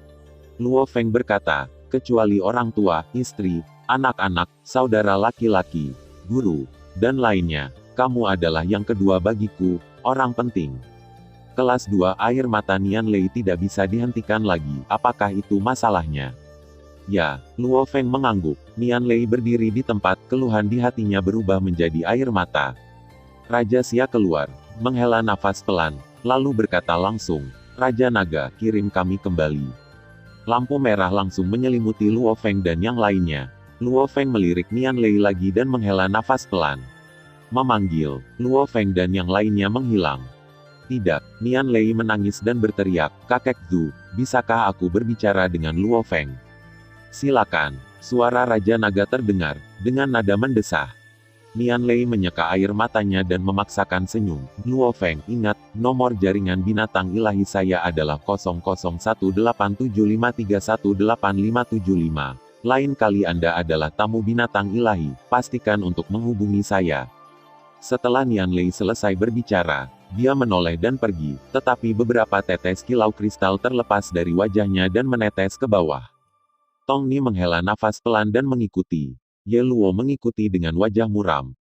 [SPEAKER 2] Luo Feng berkata, kecuali orang tua, istri, anak-anak, saudara laki-laki, guru, dan lainnya, kamu adalah yang kedua bagiku, orang penting. Kelas 2 air mata Nian Lei tidak bisa dihentikan lagi, apakah itu masalahnya? Ya, Luo Feng mengangguk. Nian Lei berdiri di tempat, keluhan di hatinya berubah menjadi air mata. Raja Xia keluar, menghela nafas pelan, lalu berkata langsung, Raja Naga, kirim kami kembali. Lampu merah langsung menyelimuti Luo Feng dan yang lainnya. Luo Feng melirik Nian Lei lagi dan menghela nafas pelan. Memanggil, Luo Feng dan yang lainnya menghilang. Tidak, Nian Lei menangis dan berteriak, kakek Zhu, bisakah aku berbicara dengan Luo Feng? Silakan, suara Raja Naga terdengar, dengan nada mendesah. Nian Lei menyeka air matanya dan memaksakan senyum. Luo Feng, ingat, nomor jaringan binatang ilahi saya adalah 001875318575. Lain kali Anda adalah tamu binatang ilahi, pastikan untuk menghubungi saya. Setelah Nian Lei selesai berbicara, dia menoleh dan pergi, tetapi beberapa tetes kilau kristal terlepas dari wajahnya dan menetes ke bawah. Tong Ni menghela nafas pelan dan mengikuti. Ye Luo mengikuti dengan wajah muram.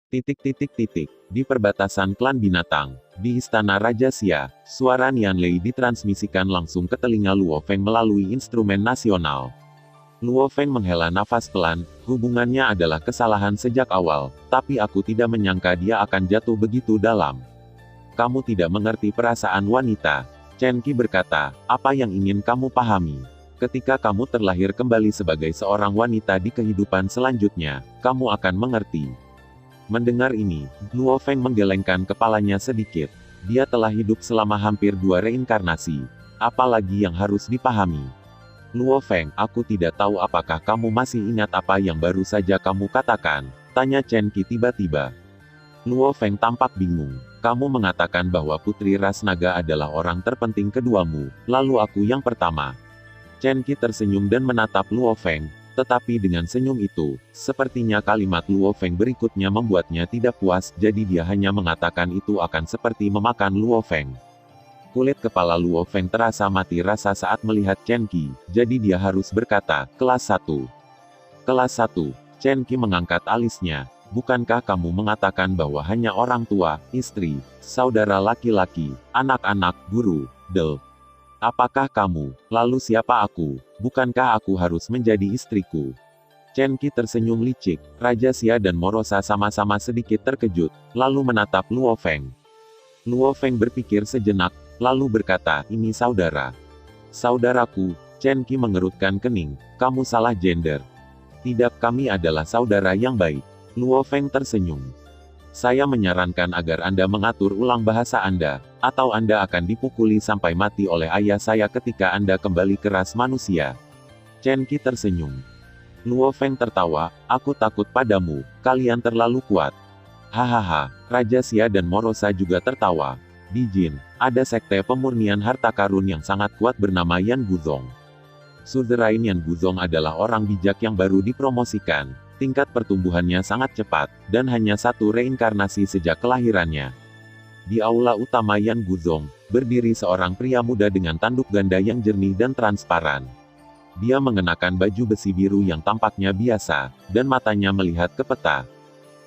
[SPEAKER 2] Di perbatasan klan binatang, di istana Raja Xia, suara Nian Lei ditransmisikan langsung ke telinga Luo Feng melalui instrumen nasional. Luo Feng menghela nafas pelan, hubungannya adalah kesalahan sejak awal, tapi aku tidak menyangka dia akan jatuh begitu dalam. Kamu tidak mengerti perasaan wanita. Chen Qi berkata, apa yang ingin kamu pahami? Ketika kamu terlahir kembali sebagai seorang wanita di kehidupan selanjutnya, kamu akan mengerti. Mendengar ini, Luo Feng menggelengkan kepalanya sedikit. Dia telah hidup selama hampir 2 reinkarnasi. Apalagi yang harus dipahami? Luo Feng, aku tidak tahu apakah kamu masih ingat apa yang baru saja kamu katakan, tanya Chen Qi tiba-tiba. Luo Feng tampak bingung. Kamu mengatakan bahwa putri ras naga adalah orang terpenting keduamu, lalu aku yang pertama. Chen Qi tersenyum dan menatap Luo Feng, tetapi dengan senyum itu, sepertinya kalimat Luo Feng berikutnya membuatnya tidak puas, jadi dia hanya mengatakan itu akan seperti memakan Luo Feng. Kulit kepala Luo Feng terasa mati rasa saat melihat Chen Qi, jadi dia harus berkata, kelas 1. Kelas 1, Chen Qi mengangkat alisnya. Bukankah kamu mengatakan bahwa hanya orang tua, istri, saudara laki-laki, anak-anak, guru, apakah kamu, lalu siapa aku? Bukankah aku harus menjadi istriku? Chen Qi tersenyum licik. Raja Xia dan Morosa sama-sama sedikit terkejut, lalu menatap Luo Feng. Luo Feng berpikir sejenak, lalu berkata, ini saudara. Saudaraku, Chen Qi mengerutkan kening, kamu salah gender. Tidak, kami adalah saudara yang baik. Luo Feng tersenyum. Saya menyarankan agar Anda mengatur ulang bahasa Anda, atau Anda akan dipukuli sampai mati oleh ayah saya ketika Anda kembali ke ras manusia. Chen Qi tersenyum. Luo Feng tertawa, aku takut padamu, kalian terlalu kuat. Hahaha, Raja Xia dan Morosa juga tertawa. Di Jin, ada sekte pemurnian harta karun yang sangat kuat bernama Yan Guzong. Suzerain Yan Guzong adalah orang bijak yang baru dipromosikan. Tingkat pertumbuhannya sangat cepat, dan hanya 1 reinkarnasi sejak kelahirannya. Di aula utama Yan Guzong, berdiri seorang pria muda dengan tanduk ganda yang jernih dan transparan. Dia mengenakan baju besi biru yang tampaknya biasa, dan matanya melihat ke peta.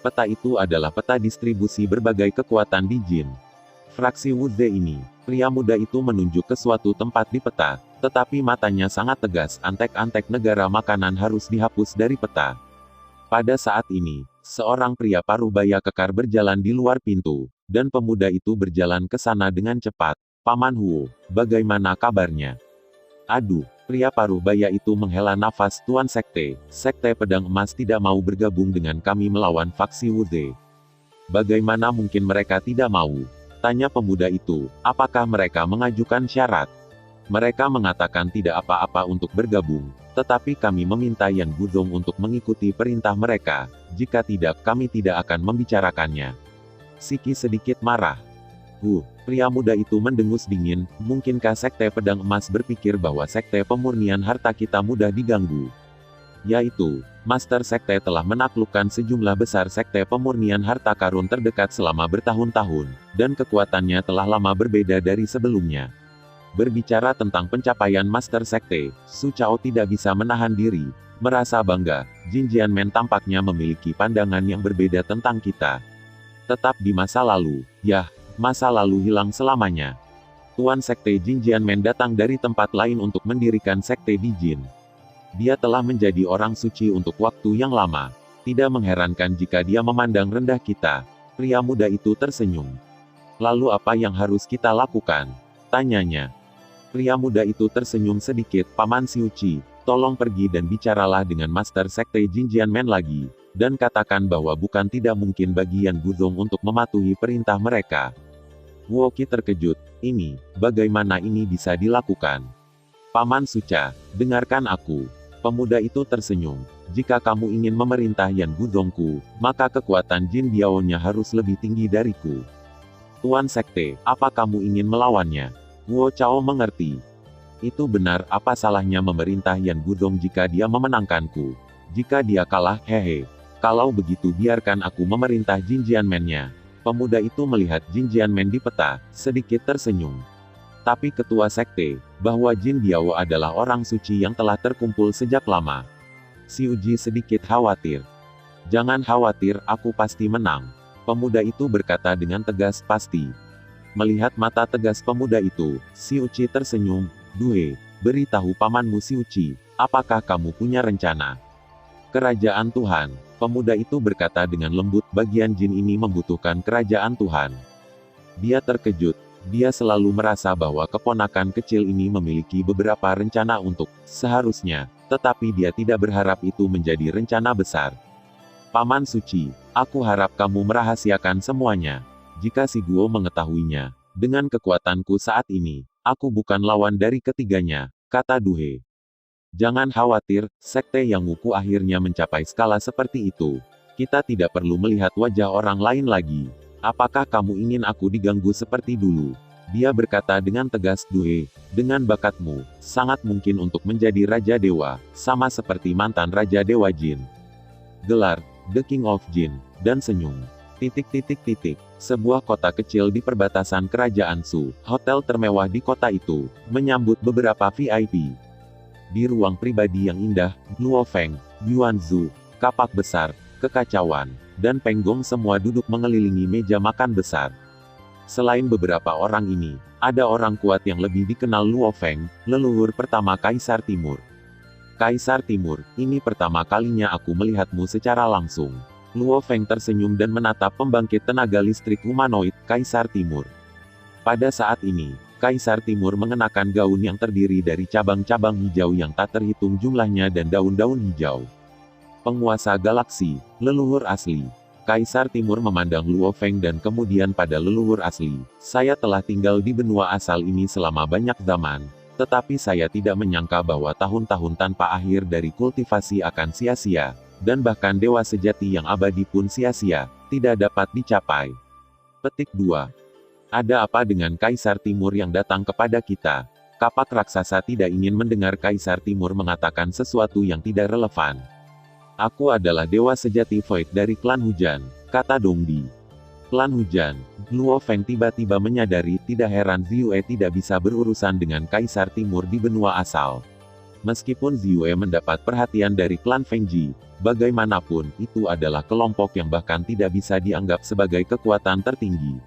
[SPEAKER 2] Peta itu adalah peta distribusi berbagai kekuatan di Jin. Fraksi Wuze ini, pria muda itu menunjuk ke suatu tempat di peta, tetapi matanya sangat tegas, antek-antek negara makanan harus dihapus dari peta. Pada saat ini, seorang pria parubaya kekar berjalan di luar pintu, dan pemuda itu berjalan ke sana dengan cepat. Paman Huo, bagaimana kabarnya? Aduh, pria parubaya itu menghela nafas. Tuan Sekte, Sekte Pedang Emas tidak mau bergabung dengan kami melawan faksi Wuze. Bagaimana mungkin mereka tidak mau? Tanya pemuda itu, apakah mereka mengajukan syarat? Mereka mengatakan tidak apa-apa untuk bergabung, tetapi kami meminta Yan Guzong untuk mengikuti perintah mereka. Jika tidak, kami tidak akan membicarakannya. Siki sedikit marah. Pria muda itu mendengus dingin. Mungkinkah Sekte Pedang Emas berpikir bahwa Sekte Pemurnian Harta kita mudah diganggu? Yaitu, Master Sekte telah menaklukkan sejumlah besar Sekte Pemurnian Harta Karun terdekat selama bertahun-tahun, dan kekuatannya telah lama berbeda dari sebelumnya. Berbicara tentang pencapaian Master Sekte, Su Chao tidak bisa menahan diri. Merasa bangga, Jin Jianmen tampaknya memiliki pandangan yang berbeda tentang kita. Tetap di masa lalu, masa lalu hilang selamanya. Tuan Sekte Jin Jianmen datang dari tempat lain untuk mendirikan Sekte di Jin. Dia telah menjadi orang suci untuk waktu yang lama. Tidak mengherankan jika dia memandang rendah kita. Pria muda itu tersenyum. Lalu apa yang harus kita lakukan? Tanyanya. Pria muda itu tersenyum sedikit. Paman Xiuqi, tolong pergi dan bicaralah dengan Master Sekte Jin Jianmen lagi, dan katakan bahwa bukan tidak mungkin bagi Yan Guzong untuk mematuhi perintah mereka. Wuoqi terkejut. Bagaimana ini bisa dilakukan? Paman Suca, dengarkan aku. Pemuda itu tersenyum. Jika kamu ingin memerintah Yan Guzongku, maka kekuatan Jin Biaonya harus lebih tinggi dariku. Tuan Sekte, apa kamu ingin melawannya? Wuo Chao mengerti. Itu benar, apa salahnya memerintah Yan Guzong jika dia memenangkanku? Jika dia kalah, kalau begitu biarkan aku memerintah Jin Jianmen-nya. Pemuda itu melihat Jin Jianmen di peta, sedikit tersenyum. Tapi ketua sekte, bahwa Jin Biao adalah orang suci yang telah terkumpul sejak lama. Xiuji sedikit khawatir. Jangan khawatir, aku pasti menang. Pemuda itu berkata dengan tegas, pasti. Melihat mata tegas pemuda itu, Xiuqi tersenyum. Beritahu pamanmu Xiuqi, apakah kamu punya rencana? Kerajaan Tuhan. Pemuda itu berkata dengan lembut, bagian Jin ini membutuhkan kerajaan Tuhan. Dia terkejut. Dia selalu merasa bahwa keponakan kecil ini memiliki beberapa rencana untuk seharusnya, tetapi dia tidak berharap itu menjadi rencana besar. Paman Suci, aku harap kamu merahasiakan semuanya. Jika si Guo mengetahuinya, dengan kekuatanku saat ini, aku bukan lawan dari ketiganya, kata Duhe. Jangan khawatir, sekte yang Wuku akhirnya mencapai skala seperti itu. Kita tidak perlu melihat wajah orang lain lagi. Apakah kamu ingin aku diganggu seperti dulu? Dia berkata dengan tegas, Duhe, dengan bakatmu, sangat mungkin untuk menjadi Raja Dewa, sama seperti mantan Raja Dewa Jin. Gelar, The King of Jin, dan senyum. Sebuah kota kecil di perbatasan kerajaan Su, hotel termewah di kota itu, menyambut beberapa VIP. Di ruang pribadi yang indah, Luo Feng, Yuan Zhu, kapak besar, kekacauan, dan Peng Gong semua duduk mengelilingi meja makan besar. Selain beberapa orang ini, ada orang kuat yang lebih dikenal Luo Feng, leluhur pertama Kaisar Timur. Kaisar Timur, ini pertama kalinya aku melihatmu secara langsung. Luo Feng tersenyum dan menatap pembangkit tenaga listrik humanoid, Kaisar Timur. Pada saat ini, Kaisar Timur mengenakan gaun yang terdiri dari cabang-cabang hijau yang tak terhitung jumlahnya dan daun-daun hijau. Penguasa galaksi, leluhur asli. Kaisar Timur memandang Luo Feng dan kemudian pada leluhur asli. Saya telah tinggal di benua asal ini selama banyak zaman, tetapi saya tidak menyangka bahwa tahun-tahun tanpa akhir dari kultivasi akan sia-sia. Dan bahkan dewa sejati yang abadi pun sia-sia, tidak dapat dicapai. Petik 2. Ada apa dengan Kaisar Timur yang datang kepada kita? Kapak raksasa tidak ingin mendengar Kaisar Timur mengatakan sesuatu yang tidak relevan. Aku adalah dewa sejati Void dari klan hujan, kata Dongdi. Klan hujan. Luo Feng tiba-tiba menyadari, tidak heran Ziyue tidak bisa berurusan dengan Kaisar Timur di benua asal. Meskipun Ziyue mendapat perhatian dari klan Fengji, bagaimanapun, itu adalah kelompok yang bahkan tidak bisa dianggap sebagai kekuatan tertinggi.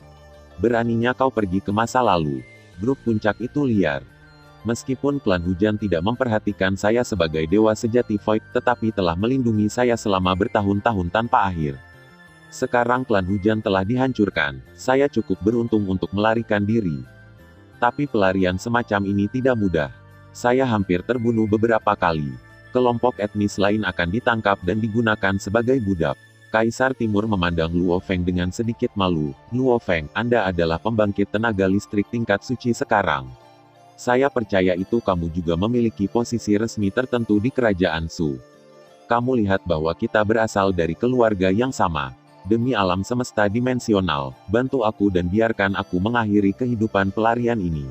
[SPEAKER 2] Beraninya kau pergi ke masa lalu. Grup puncak itu liar. Meskipun klan hujan tidak memperhatikan saya sebagai dewa sejati Void, tetapi telah melindungi saya selama bertahun-tahun tanpa akhir. Sekarang klan hujan telah dihancurkan, saya cukup beruntung untuk melarikan diri. Tapi pelarian semacam ini tidak mudah. Saya hampir terbunuh beberapa kali. Kelompok etnis lain akan ditangkap dan digunakan sebagai budak. Kaisar Timur memandang Luo Feng dengan sedikit malu. Luo Feng, Anda adalah pembangkit tenaga listrik tingkat suci sekarang. Saya percaya itu kamu juga memiliki posisi resmi tertentu di kerajaan Shu. Kamu lihat bahwa kita berasal dari keluarga yang sama. Demi alam semesta dimensional, bantu aku dan biarkan aku mengakhiri kehidupan pelarian ini.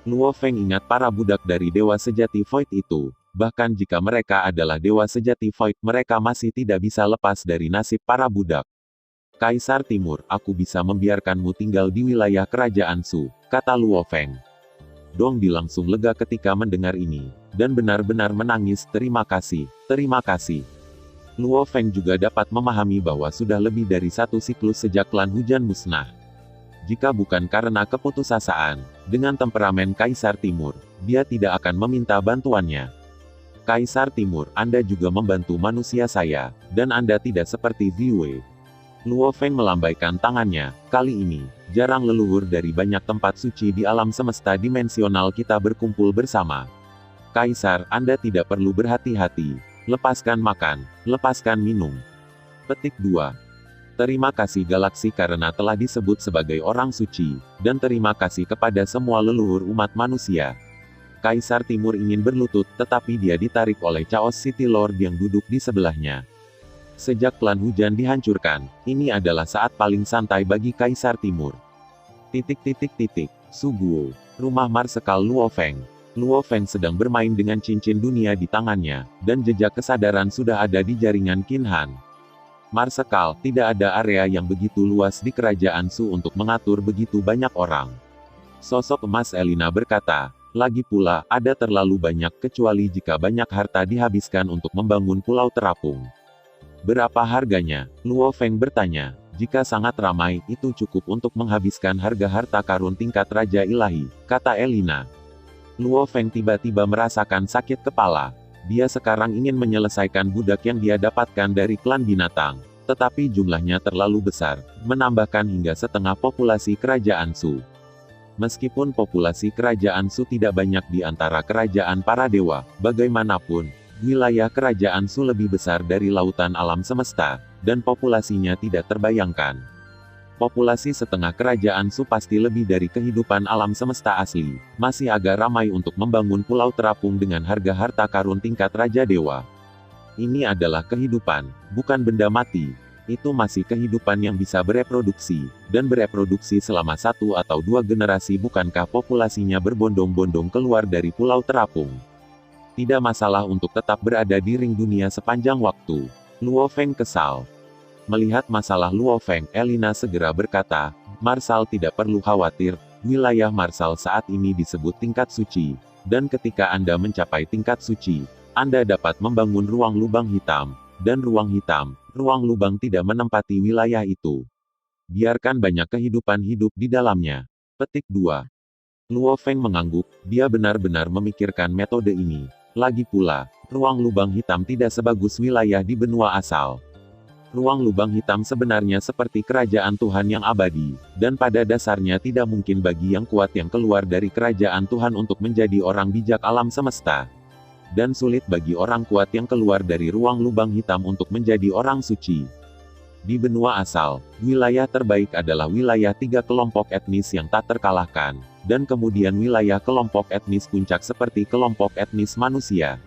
[SPEAKER 2] Luo Feng ingat para budak dari Dewa Sejati Void itu. Bahkan jika mereka adalah Dewa Sejati Void, mereka masih tidak bisa lepas dari nasib para budak. Kaisar Timur, aku bisa membiarkanmu tinggal di wilayah kerajaan Shu, kata Luo Feng. Dong Di langsung lega ketika mendengar ini, dan benar-benar menangis, terima kasih, terima kasih. Luo Feng juga dapat memahami bahwa sudah lebih dari satu siklus sejak klan hujan musnah. Jika bukan karena keputusasaan, dengan temperamen Kaisar Timur, dia tidak akan meminta bantuannya. Kaisar Timur, Anda juga membantu manusia saya, dan Anda tidak seperti Ziwei. Luo Feng melambaikan tangannya, kali ini, jarang leluhur dari banyak tempat suci di alam semesta dimensional kita berkumpul bersama. Kaisar, Anda tidak perlu berhati-hati. Lepaskan makan, lepaskan minum. Petik 2. Terima kasih galaksi karena telah disebut sebagai orang suci, dan terima kasih kepada semua leluhur umat manusia. Kaisar Timur ingin berlutut, tetapi dia ditarik oleh Chaos City Lord yang duduk di sebelahnya. Sejak klan hujan dihancurkan, ini adalah saat paling santai bagi Kaisar Timur. Suguo, rumah Marsekal Luo Feng. Luo Feng sedang bermain dengan cincin dunia di tangannya, dan jejak kesadaran sudah ada di jaringan Qin Han. Marsekal, tidak ada area yang begitu luas di kerajaan Shu untuk mengatur begitu banyak orang. Sosok emas Elina berkata, lagi pula, ada terlalu banyak kecuali jika banyak harta dihabiskan untuk membangun pulau terapung. Berapa harganya? Luo Feng bertanya. Jika sangat ramai, itu cukup untuk menghabiskan harga harta karun tingkat Raja Ilahi, kata Elina. Luo Feng tiba-tiba merasakan sakit kepala. Dia sekarang ingin menyelesaikan budak yang dia dapatkan dari klan binatang, tetapi jumlahnya terlalu besar, menambahkan hingga setengah populasi kerajaan Shu. Meskipun populasi kerajaan Shu tidak banyak di antara kerajaan para dewa, bagaimanapun, wilayah kerajaan Shu lebih besar dari lautan alam semesta, dan populasinya tidak terbayangkan. Populasi setengah kerajaan Shu pasti lebih dari kehidupan alam semesta asli, masih agak ramai untuk membangun pulau terapung dengan harga harta karun tingkat Raja Dewa. Ini adalah kehidupan, bukan benda mati. Itu masih kehidupan yang bisa bereproduksi, dan bereproduksi selama 1 atau 2 generasi. Bukankah populasinya berbondong-bondong keluar dari pulau terapung? Tidak masalah untuk tetap berada di ring dunia sepanjang waktu. Luo Feng kesal. Melihat masalah Luo Feng, Elina segera berkata, Marsal tidak perlu khawatir, wilayah Marsal saat ini disebut tingkat suci, dan ketika Anda mencapai tingkat suci, Anda dapat membangun ruang lubang hitam, dan ruang lubang tidak menempati wilayah itu. Biarkan banyak kehidupan hidup di dalamnya. Petik 2. Luo Feng mengangguk, dia benar-benar memikirkan metode ini. Lagi pula, ruang lubang hitam tidak sebagus wilayah di benua asal. Ruang lubang hitam sebenarnya seperti kerajaan Tuhan yang abadi, dan pada dasarnya tidak mungkin bagi yang kuat yang keluar dari kerajaan Tuhan untuk menjadi orang bijak alam semesta. Dan sulit bagi orang kuat yang keluar dari ruang lubang hitam untuk menjadi orang suci. Di benua asal, wilayah terbaik adalah wilayah 3 kelompok etnis yang tak terkalahkan, dan kemudian wilayah kelompok etnis puncak seperti kelompok etnis manusia.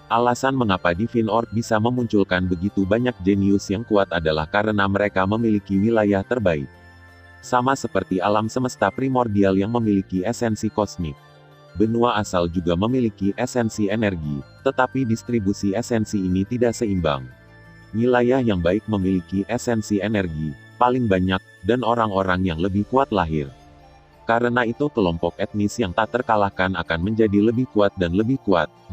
[SPEAKER 2] Alasan mengapa Divine Orb bisa memunculkan begitu banyak jenius yang kuat adalah karena mereka memiliki wilayah terbaik. Sama seperti alam semesta primordial yang memiliki esensi kosmik. Benua asal juga memiliki esensi energi, tetapi distribusi esensi ini tidak seimbang. Wilayah yang baik memiliki esensi energi paling banyak, dan orang-orang yang lebih kuat lahir. Karena itu kelompok etnis yang tak terkalahkan akan menjadi lebih kuat,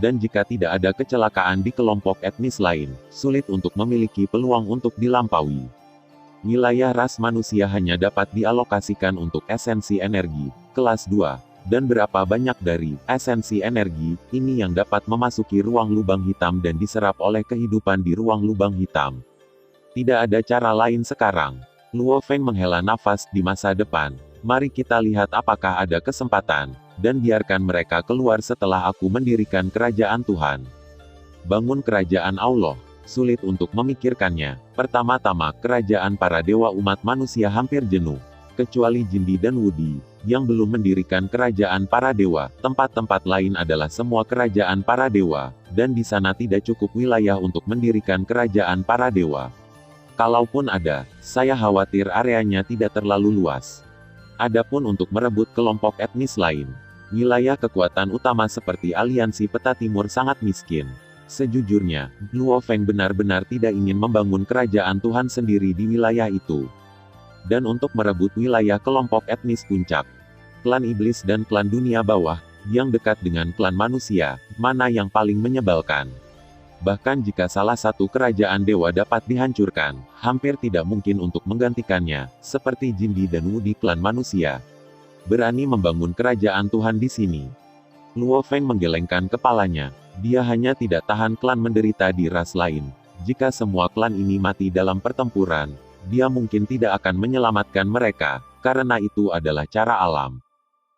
[SPEAKER 2] dan jika tidak ada kecelakaan di kelompok etnis lain, sulit untuk memiliki peluang untuk dilampaui. Wilayah ras manusia hanya dapat dialokasikan untuk esensi energi, kelas 2. Dan berapa banyak dari esensi energi ini yang dapat memasuki ruang lubang hitam dan diserap oleh kehidupan di ruang lubang hitam. Tidak ada cara lain sekarang. Luo Feng menghela nafas di masa depan. Mari kita lihat apakah ada kesempatan, dan biarkan mereka keluar setelah aku mendirikan kerajaan Tuhan. Bangun kerajaan Allah. Sulit untuk memikirkannya. Pertama-tama, kerajaan para dewa umat manusia hampir jenuh. Kecuali Jindi dan Wudi, yang belum mendirikan kerajaan para dewa. Tempat-tempat lain adalah semua kerajaan para dewa, dan di sana tidak cukup wilayah untuk mendirikan kerajaan para dewa. Kalaupun ada, saya khawatir areanya tidak terlalu luas. Adapun untuk merebut kelompok etnis lain, wilayah kekuatan utama seperti Aliansi Peta Timur sangat miskin. Sejujurnya, Luo Feng benar-benar tidak ingin membangun kerajaan Tuhan sendiri di wilayah itu. Dan untuk merebut wilayah kelompok etnis puncak, klan iblis dan klan dunia bawah, yang dekat dengan klan manusia, mana yang paling menyebalkan? Bahkan jika salah satu kerajaan dewa dapat dihancurkan, hampir tidak mungkin untuk menggantikannya, seperti Jindi dan Wudi klan manusia. Berani membangun kerajaan Tuhan di sini. Luo Feng menggelengkan kepalanya. Dia hanya tidak tahan klan menderita di ras lain. Jika semua klan ini mati dalam pertempuran, dia mungkin tidak akan menyelamatkan mereka, karena itu adalah cara alam.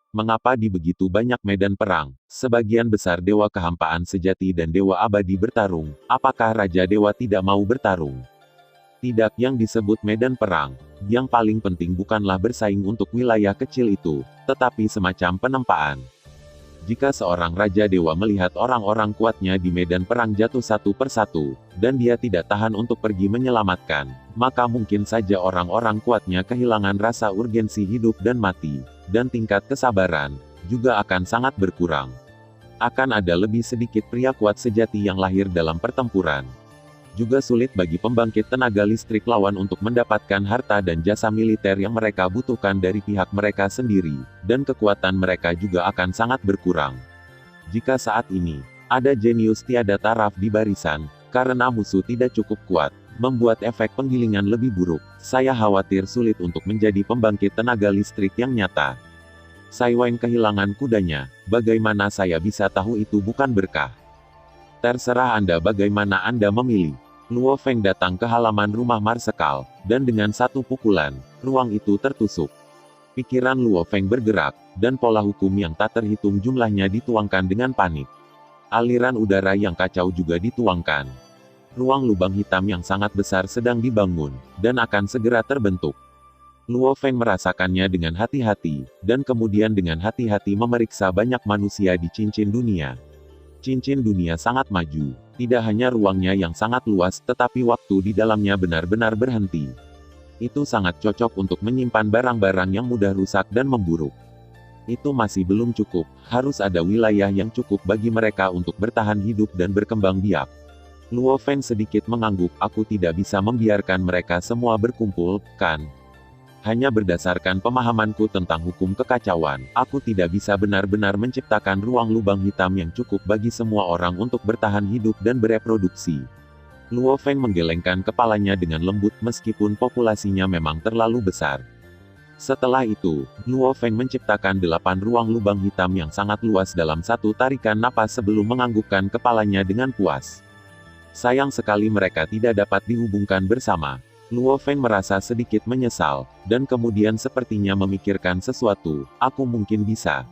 [SPEAKER 2] Mengapa di begitu banyak medan perang, sebagian besar dewa kehampaan sejati dan dewa abadi bertarung, apakah Raja Dewa tidak mau bertarung? Tidak, yang disebut medan perang, yang paling penting bukanlah bersaing untuk wilayah kecil itu, tetapi semacam penempaan. Jika seorang Raja Dewa melihat orang-orang kuatnya di medan perang jatuh satu persatu, dan dia tidak tahan untuk pergi menyelamatkan, maka mungkin saja orang-orang kuatnya kehilangan rasa urgensi hidup dan mati, dan tingkat kesabaran juga akan sangat berkurang. Akan ada lebih sedikit pria kuat sejati yang lahir dalam pertempuran. Juga sulit bagi pembangkit tenaga listrik lawan untuk mendapatkan harta dan jasa militer yang mereka butuhkan dari pihak mereka sendiri, dan kekuatan mereka juga akan sangat berkurang. Jika saat ini, ada jenius tiada taraf di barisan, karena musuh tidak cukup kuat, membuat efek penggilingan lebih buruk, saya khawatir sulit untuk menjadi pembangkit tenaga listrik yang nyata. Sai Weng kehilangan kudanya, bagaimana saya bisa tahu itu bukan berkah? Terserah Anda bagaimana Anda memilih. Luo Feng datang ke halaman rumah Marsekal, dan dengan satu pukulan, ruang itu tertusuk. Pikiran Luo Feng bergerak, dan pola hukum yang tak terhitung jumlahnya dituangkan dengan panik. Aliran udara yang kacau juga dituangkan. Ruang lubang hitam yang sangat besar sedang dibangun, dan akan segera terbentuk. Luo Feng merasakannya dengan hati-hati, dan kemudian dengan hati-hati memeriksa banyak manusia di cincin dunia. Cincin dunia sangat maju. Tidak hanya ruangnya yang sangat luas, tetapi waktu di dalamnya benar-benar berhenti. Itu sangat cocok untuk menyimpan barang-barang yang mudah rusak dan memburuk. Itu masih belum cukup, harus ada wilayah yang cukup bagi mereka untuk bertahan hidup dan berkembang biak. Luo Feng sedikit mengangguk, aku tidak bisa membiarkan mereka semua berkumpul, kan? Hanya berdasarkan pemahamanku tentang hukum kekacauan, aku tidak bisa benar-benar menciptakan ruang lubang hitam yang cukup bagi semua orang untuk bertahan hidup dan bereproduksi. Luo Feng menggelengkan kepalanya dengan lembut meskipun populasinya memang terlalu besar. Setelah itu, Luo Feng menciptakan 8 ruang lubang hitam yang sangat luas dalam satu tarikan napas sebelum menganggukkan kepalanya dengan puas. Sayang sekali mereka tidak dapat dihubungkan bersama. Luo Feng merasa sedikit menyesal, dan kemudian sepertinya memikirkan sesuatu, aku mungkin bisa.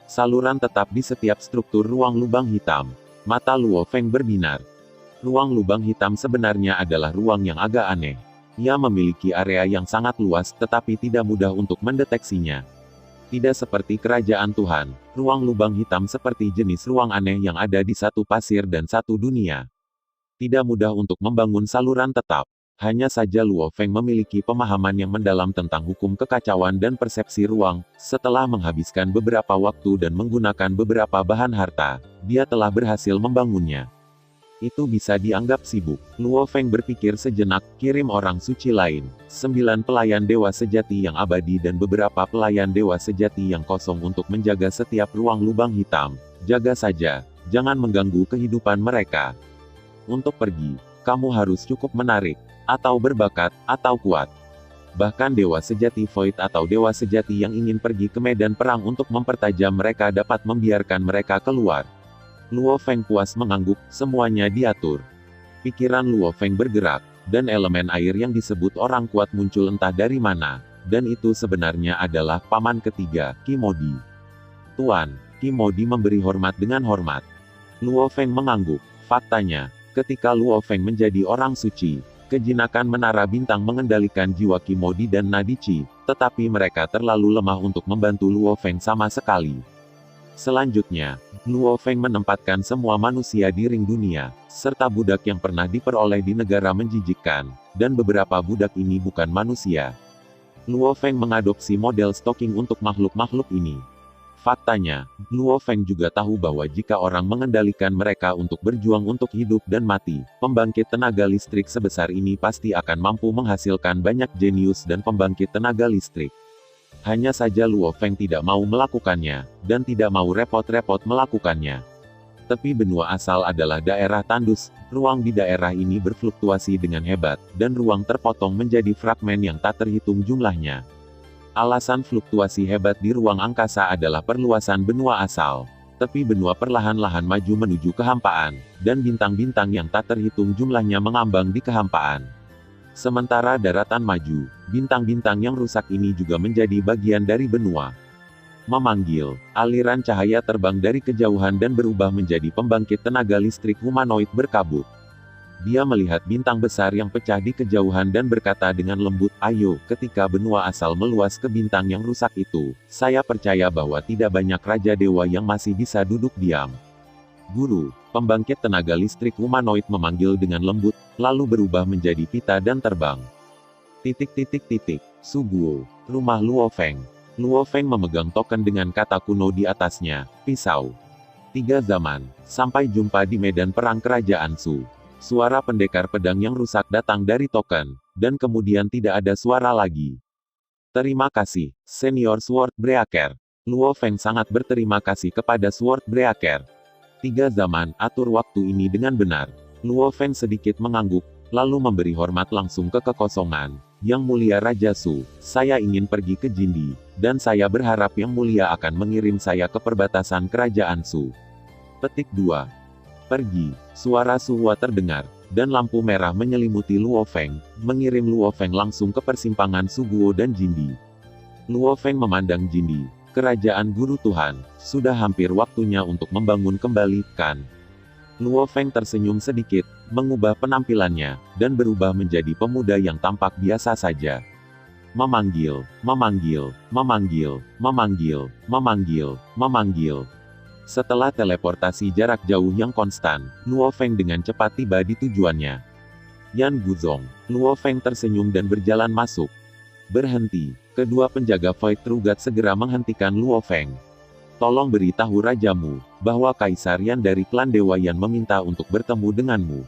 [SPEAKER 2] Saluran tetap di setiap struktur ruang lubang hitam. Mata Luo Feng berbinar. Ruang lubang hitam sebenarnya adalah ruang yang agak aneh. Ia memiliki area yang sangat luas, tetapi tidak mudah untuk mendeteksinya. Tidak seperti kerajaan Tuhan, ruang lubang hitam seperti jenis ruang aneh yang ada di satu pasir dan satu dunia. Tidak mudah untuk membangun saluran tetap. Hanya saja Luo Feng memiliki pemahaman yang mendalam tentang hukum kekacauan dan persepsi ruang. Setelah menghabiskan beberapa waktu dan menggunakan beberapa bahan harta, dia telah berhasil membangunnya. Itu bisa dianggap sibuk. Luo Feng berpikir sejenak, kirim orang suci lain, 9 pelayan dewa sejati yang abadi dan beberapa pelayan dewa sejati yang kosong untuk menjaga setiap ruang lubang hitam. Jaga saja, jangan mengganggu kehidupan mereka. Untuk pergi, kamu harus cukup menarik, atau berbakat, atau kuat. Bahkan dewa sejati Void atau dewa sejati yang ingin pergi ke medan perang untuk mempertajam mereka dapat membiarkan mereka keluar. Luo Feng puas mengangguk, semuanya diatur. Pikiran Luo Feng bergerak, dan elemen air yang disebut orang kuat muncul entah dari mana. Dan itu sebenarnya adalah paman ketiga, Kimodi. Tuan, Kimodi memberi hormat dengan hormat. Luo Feng mengangguk. Faktanya, ketika Luo Feng menjadi orang suci, kejinakan menara bintang mengendalikan jiwa Kimodi dan nadi Qi, tetapi mereka terlalu lemah untuk membantu Luo Feng sama sekali. Selanjutnya, Luo Feng menempatkan semua manusia di ring dunia, serta budak yang pernah diperoleh di negara menjijikkan, dan beberapa budak ini bukan manusia. Luo Feng mengadopsi model stalking untuk makhluk-makhluk ini. Faktanya, Luo Feng juga tahu bahwa jika orang mengendalikan mereka untuk berjuang untuk hidup dan mati, pembangkit tenaga listrik sebesar ini pasti akan mampu menghasilkan banyak jenius dan pembangkit tenaga listrik. Hanya saja Luo Feng tidak mau melakukannya, dan tidak mau repot-repot melakukannya. Tepi benua asal adalah daerah tandus, ruang di daerah ini berfluktuasi dengan hebat, dan ruang terpotong menjadi fragmen yang tak terhitung jumlahnya. Alasan fluktuasi hebat di ruang angkasa adalah perluasan benua asal. Tepi benua perlahan-lahan maju menuju kehampaan, dan bintang-bintang yang tak terhitung jumlahnya mengambang di kehampaan. Sementara daratan maju, bintang-bintang yang rusak ini juga menjadi bagian dari benua. Memanggil, aliran cahaya terbang dari kejauhan dan berubah menjadi pembangkit tenaga listrik humanoid berkabut. Dia melihat bintang besar yang pecah di kejauhan dan berkata dengan lembut, "Ayo, ketika benua asal meluas ke bintang yang rusak itu, saya percaya bahwa tidak banyak raja dewa yang masih bisa duduk diam." Guru, pembangkit tenaga listrik humanoid memanggil dengan lembut, lalu berubah menjadi pita dan terbang. Suguo, rumah Luo Feng. Luo Feng memegang token dengan kata kuno di atasnya, pisau. 3 zaman, sampai jumpa di medan perang kerajaan Su. Suara pendekar pedang yang rusak datang dari token, dan kemudian tidak ada suara lagi. Terima kasih, Senior Sword Breaker. Luo Feng sangat berterima kasih kepada Sword Breaker. 3 zaman, atur waktu ini dengan benar. Luo Feng sedikit mengangguk, lalu memberi hormat langsung ke kekosongan. Yang mulia Raja Su, saya ingin pergi ke Jindi, dan saya berharap Yang Mulia akan mengirim saya ke perbatasan kerajaan Su. Petik 2. Pergi, suara Suhua terdengar, dan lampu merah menyelimuti Luo Feng, mengirim Luo Feng langsung ke persimpangan Suguo dan Jindi. Luo Feng memandang Jindi, kerajaan guru Tuhan, sudah hampir waktunya untuk membangun kembali, kan? Luo Feng tersenyum sedikit, mengubah penampilannya, dan berubah menjadi pemuda yang tampak biasa saja. Memanggil, memanggil, memanggil, memanggil, memanggil, memanggil. Setelah teleportasi jarak jauh yang konstan, Luo Feng dengan cepat tiba di tujuannya. Yan Guzong. Luo Feng tersenyum dan berjalan masuk. Berhenti. Kedua penjaga Void Trugat segera menghentikan Luo Feng. Tolong beritahu rajamu, bahwa Kaisar Yan dari klan Dewa Yan meminta untuk bertemu denganmu.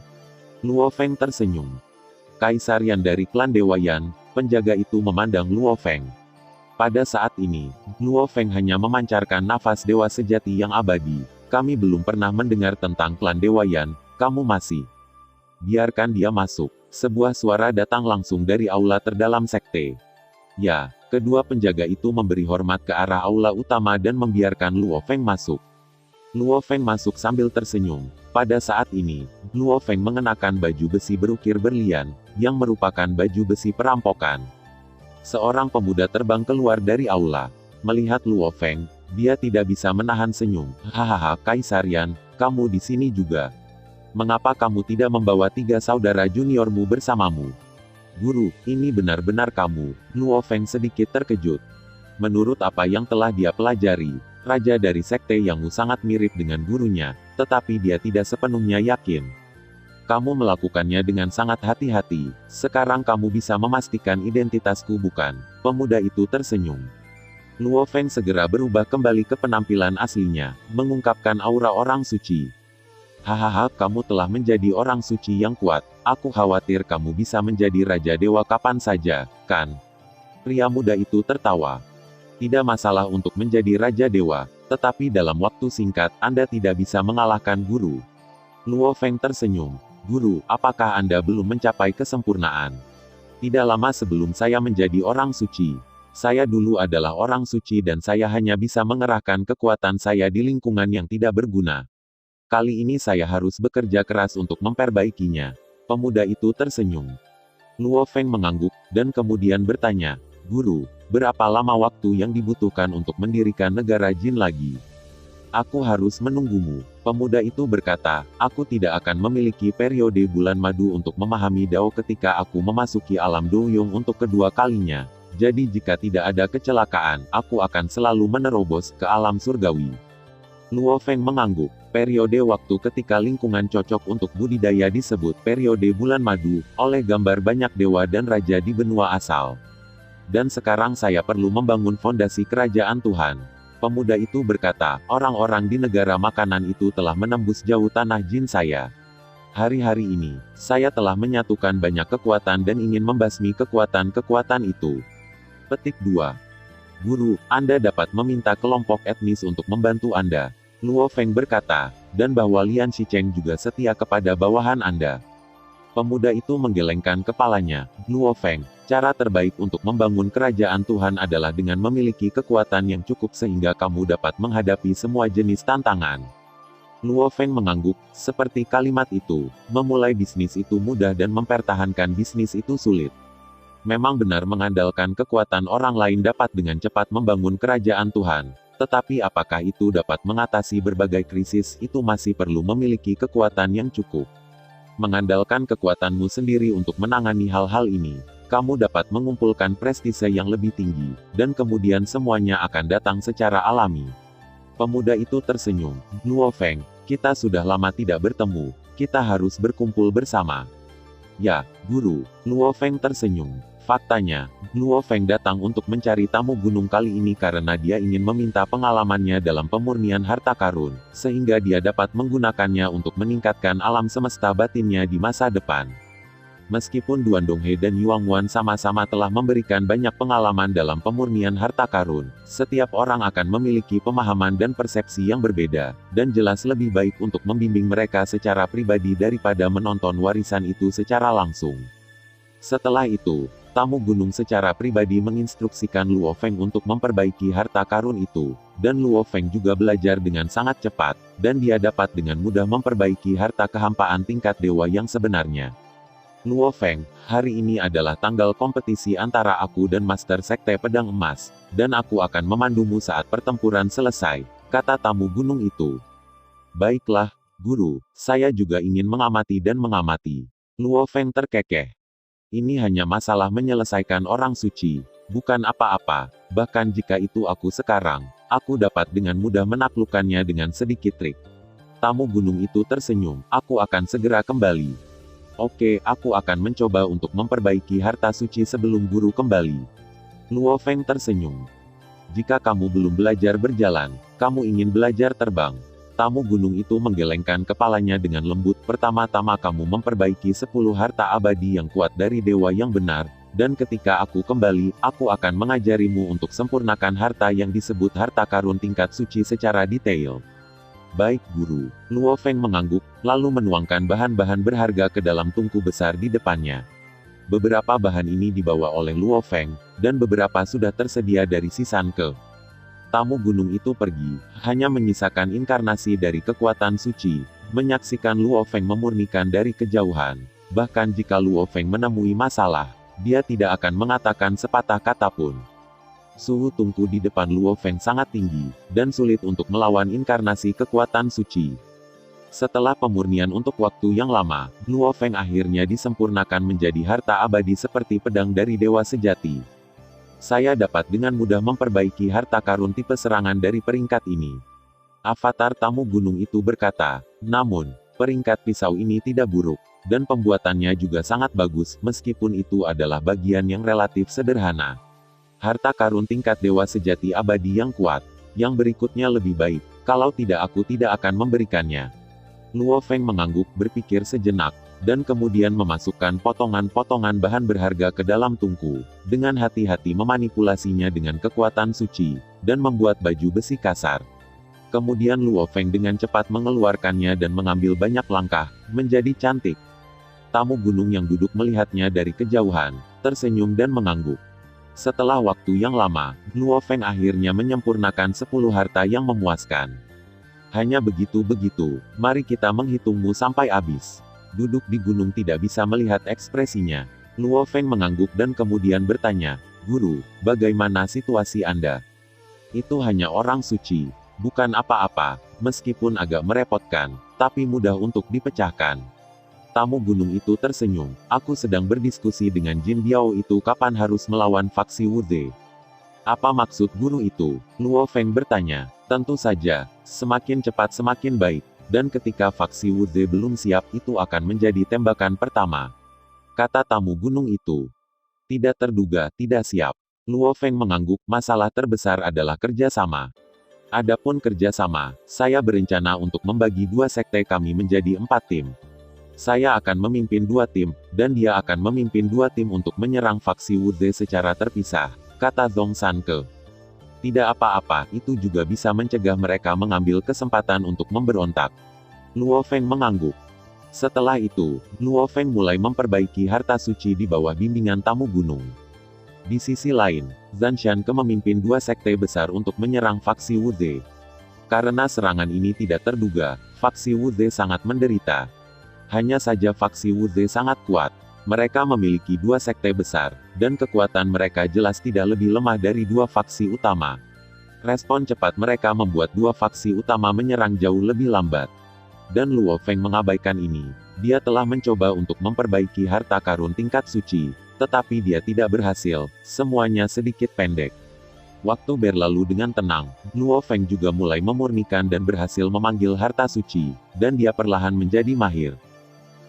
[SPEAKER 2] Luo Feng tersenyum. Kaisar Yan dari klan Dewa Yan, penjaga itu memandang Luo Feng. Pada saat ini, Luo Feng hanya memancarkan nafas dewa sejati yang abadi. Kami belum pernah mendengar tentang klan Dewa Yan, kamu masih. Biarkan dia masuk. Sebuah suara datang langsung dari aula terdalam sekte. Ya. Kedua penjaga itu memberi hormat ke arah aula utama dan membiarkan Luo Feng masuk. Luo Feng masuk sambil tersenyum. Pada saat ini, Luo Feng mengenakan baju besi berukir berlian, yang merupakan baju besi perampokan. Seorang pemuda terbang keluar dari aula. Melihat Luo Feng, dia tidak bisa menahan senyum. Hahaha, Kaisar Yan, kamu di sini juga. Mengapa kamu tidak membawa 3 saudara juniormu bersamamu? Guru, ini benar-benar kamu. Luo Feng sedikit terkejut. Menurut apa yang telah dia pelajari, raja dari sekte Yang sangat mirip dengan gurunya, tetapi dia tidak sepenuhnya yakin. Kamu melakukannya dengan sangat hati-hati. Sekarang kamu bisa memastikan identitasku, bukan? Pemuda itu tersenyum. Luo Feng segera berubah kembali ke penampilan aslinya, mengungkapkan aura orang suci. Hahaha, kamu telah menjadi orang suci yang kuat. Aku khawatir kamu bisa menjadi Raja Dewa kapan saja, kan? Pria muda itu tertawa. Tidak masalah untuk menjadi Raja Dewa, tetapi dalam waktu singkat, Anda tidak bisa mengalahkan guru. Luo Feng tersenyum. Guru, apakah Anda belum mencapai kesempurnaan? Tidak lama sebelum saya menjadi orang suci, saya dulu adalah orang suci dan saya hanya bisa mengerahkan kekuatan saya di lingkungan yang tidak berguna. Kali ini saya harus bekerja keras untuk memperbaikinya. Pemuda itu tersenyum. Luo Feng mengangguk, dan kemudian bertanya, "Guru, berapa lama waktu yang dibutuhkan untuk mendirikan negara jin lagi?" "Aku harus menunggumu." Pemuda itu berkata, "Aku tidak akan memiliki periode bulan madu untuk memahami Dao ketika aku memasuki alam Doyong untuk kedua kalinya. Jadi jika tidak ada kecelakaan, aku akan selalu menerobos ke alam surgawi." Luo Feng mengangguk. Periode waktu ketika lingkungan cocok untuk budidaya disebut periode bulan madu, oleh gambar banyak dewa dan raja di benua asal. Dan sekarang saya perlu membangun fondasi kerajaan Tuhan. Pemuda itu berkata, "Orang-orang di negara makanan itu telah menembus jauh tanah jin saya. Hari-hari ini, saya telah menyatukan banyak kekuatan dan ingin membasmi kekuatan-kekuatan itu." Petik 2. Guru, Anda dapat meminta kelompok etnis untuk membantu Anda. Luo Feng berkata, dan bahwa Lian Shicheng juga setia kepada bawahan Anda. Pemuda itu menggelengkan kepalanya. "Luo Feng, cara terbaik untuk membangun kerajaan Tuhan adalah dengan memiliki kekuatan yang cukup sehingga kamu dapat menghadapi semua jenis tantangan." Luo Feng mengangguk, seperti kalimat itu, memulai bisnis itu mudah dan mempertahankan bisnis itu sulit. Memang benar mengandalkan kekuatan orang lain dapat dengan cepat membangun kerajaan Tuhan. Tetapi apakah itu dapat mengatasi berbagai krisis, itu masih perlu memiliki kekuatan yang cukup. Mengandalkan kekuatanmu sendiri untuk menangani hal-hal ini, kamu dapat mengumpulkan prestise yang lebih tinggi, dan kemudian semuanya akan datang secara alami. Pemuda itu tersenyum. "Luo Feng, kita sudah lama tidak bertemu, kita harus berkumpul bersama." "Ya, Guru." Luo Feng tersenyum. Faktanya, Luo Feng datang untuk mencari tamu gunung kali ini karena dia ingin meminta pengalamannya dalam pemurnian harta karun, sehingga dia dapat menggunakannya untuk meningkatkan alam semesta batinnya di masa depan. Meskipun Duan Donghe dan Yuang Wan sama-sama telah memberikan banyak pengalaman dalam pemurnian harta karun, setiap orang akan memiliki pemahaman dan persepsi yang berbeda, dan jelas lebih baik untuk membimbing mereka secara pribadi daripada menonton warisan itu secara langsung. Setelah itu, tamu gunung secara pribadi menginstruksikan Luo Feng untuk memperbaiki harta karun itu, dan Luo Feng juga belajar dengan sangat cepat, dan dia dapat dengan mudah memperbaiki harta kehampaan tingkat dewa yang sebenarnya. "Luo Feng, hari ini adalah tanggal kompetisi antara aku dan Master Sekte Pedang Emas, dan aku akan memandumu saat pertempuran selesai," kata tamu gunung itu. "Baiklah, Guru, saya juga ingin mengamati dan mengamati." Luo Feng terkekeh. "Ini hanya masalah menyelesaikan orang suci, bukan apa-apa, bahkan jika itu aku sekarang, aku dapat dengan mudah menaklukkannya dengan sedikit trik." Tamu gunung itu tersenyum, "Aku akan segera kembali." "Oke, aku akan mencoba untuk memperbaiki harta suci sebelum guru kembali." Luo Feng tersenyum. "Jika kamu belum belajar berjalan, kamu ingin belajar terbang." Tamu gunung itu menggelengkan kepalanya dengan lembut. "Pertama-tama kamu memperbaiki 10 harta abadi yang kuat dari dewa yang benar, dan ketika aku kembali, aku akan mengajarimu untuk sempurnakan harta yang disebut harta karun tingkat suci secara detail." "Baik, Guru." Luo Feng mengangguk, lalu menuangkan bahan-bahan berharga ke dalam tungku besar di depannya. Beberapa bahan ini dibawa oleh Luo Feng, dan beberapa sudah tersedia dari Sisanke. Tamu gunung itu pergi, hanya menyisakan inkarnasi dari kekuatan suci, menyaksikan Luo Feng memurnikan dari kejauhan. Bahkan jika Luo Feng menemui masalah, dia tidak akan mengatakan sepatah kata pun. Suhu tungku di depan Luo Feng sangat tinggi, dan sulit untuk melawan inkarnasi kekuatan suci. Setelah pemurnian untuk waktu yang lama, Luo Feng akhirnya disempurnakan menjadi harta abadi seperti pedang dari dewa sejati. "Saya dapat dengan mudah memperbaiki harta karun tipe serangan dari peringkat ini." Avatar tamu gunung itu berkata, "Namun, peringkat pisau ini tidak buruk, dan pembuatannya juga sangat bagus, meskipun itu adalah bagian yang relatif sederhana. Harta karun tingkat dewa sejati abadi yang kuat. Yang berikutnya lebih baik, kalau tidak aku tidak akan memberikannya." Luo Feng mengangguk, berpikir sejenak, dan kemudian memasukkan potongan-potongan bahan berharga ke dalam tungku, dengan hati-hati memanipulasinya dengan kekuatan suci, dan membuat baju besi kasar. Kemudian Luo Feng dengan cepat mengeluarkannya dan mengambil banyak langkah, menjadi cantik. Tamu gunung yang duduk melihatnya dari kejauhan, tersenyum dan mengangguk. Setelah waktu yang lama, Luo Feng akhirnya menyempurnakan 10 harta yang memuaskan. Hanya begitu-begitu, mari kita menghitungmu sampai habis. Duduk di gunung tidak bisa melihat ekspresinya. Luo Feng mengangguk dan kemudian bertanya, "Guru, bagaimana situasi Anda?" "Itu hanya orang suci. Bukan apa-apa, meskipun agak merepotkan, tapi mudah untuk dipecahkan." Tamu gunung itu tersenyum, "Aku sedang berdiskusi dengan Jin Biao itu kapan harus melawan faksi Wuze." "Apa maksud guru itu?" Luo Feng bertanya. "Tentu saja, semakin cepat semakin baik, dan ketika faksi Wuze belum siap itu akan menjadi tembakan pertama," kata tamu gunung itu. "Tidak terduga, tidak siap." Luo Feng mengangguk, "Masalah terbesar adalah kerjasama. Adapun kerjasama, saya berencana untuk membagi 2 sekte kami menjadi 4 tim. Saya akan memimpin 2 tim, dan dia akan memimpin 2 tim untuk menyerang faksi Wuze secara terpisah," kata Zhong Sanke. "Tidak apa-apa, itu juga bisa mencegah mereka mengambil kesempatan untuk memberontak." Luo Feng mengangguk. Setelah itu, Luo Feng mulai memperbaiki harta suci di bawah bimbingan tamu gunung. Di sisi lain, Zhan Shanke memimpin 2 sekte besar untuk menyerang faksi Wuze. Karena serangan ini tidak terduga, faksi Wuze sangat menderita. Hanya saja faksi Wuze sangat kuat. Mereka memiliki 2 sekte besar, dan kekuatan mereka jelas tidak lebih lemah dari 2 faksi utama. Respon cepat mereka membuat 2 faksi utama menyerang jauh lebih lambat. Dan Luo Feng mengabaikan ini. Dia telah mencoba untuk memperbaiki harta karun tingkat suci, tetapi dia tidak berhasil, semuanya sedikit pendek. Waktu berlalu dengan tenang, Luo Feng juga mulai memurnikan dan berhasil memanggil harta suci, dan dia perlahan menjadi mahir.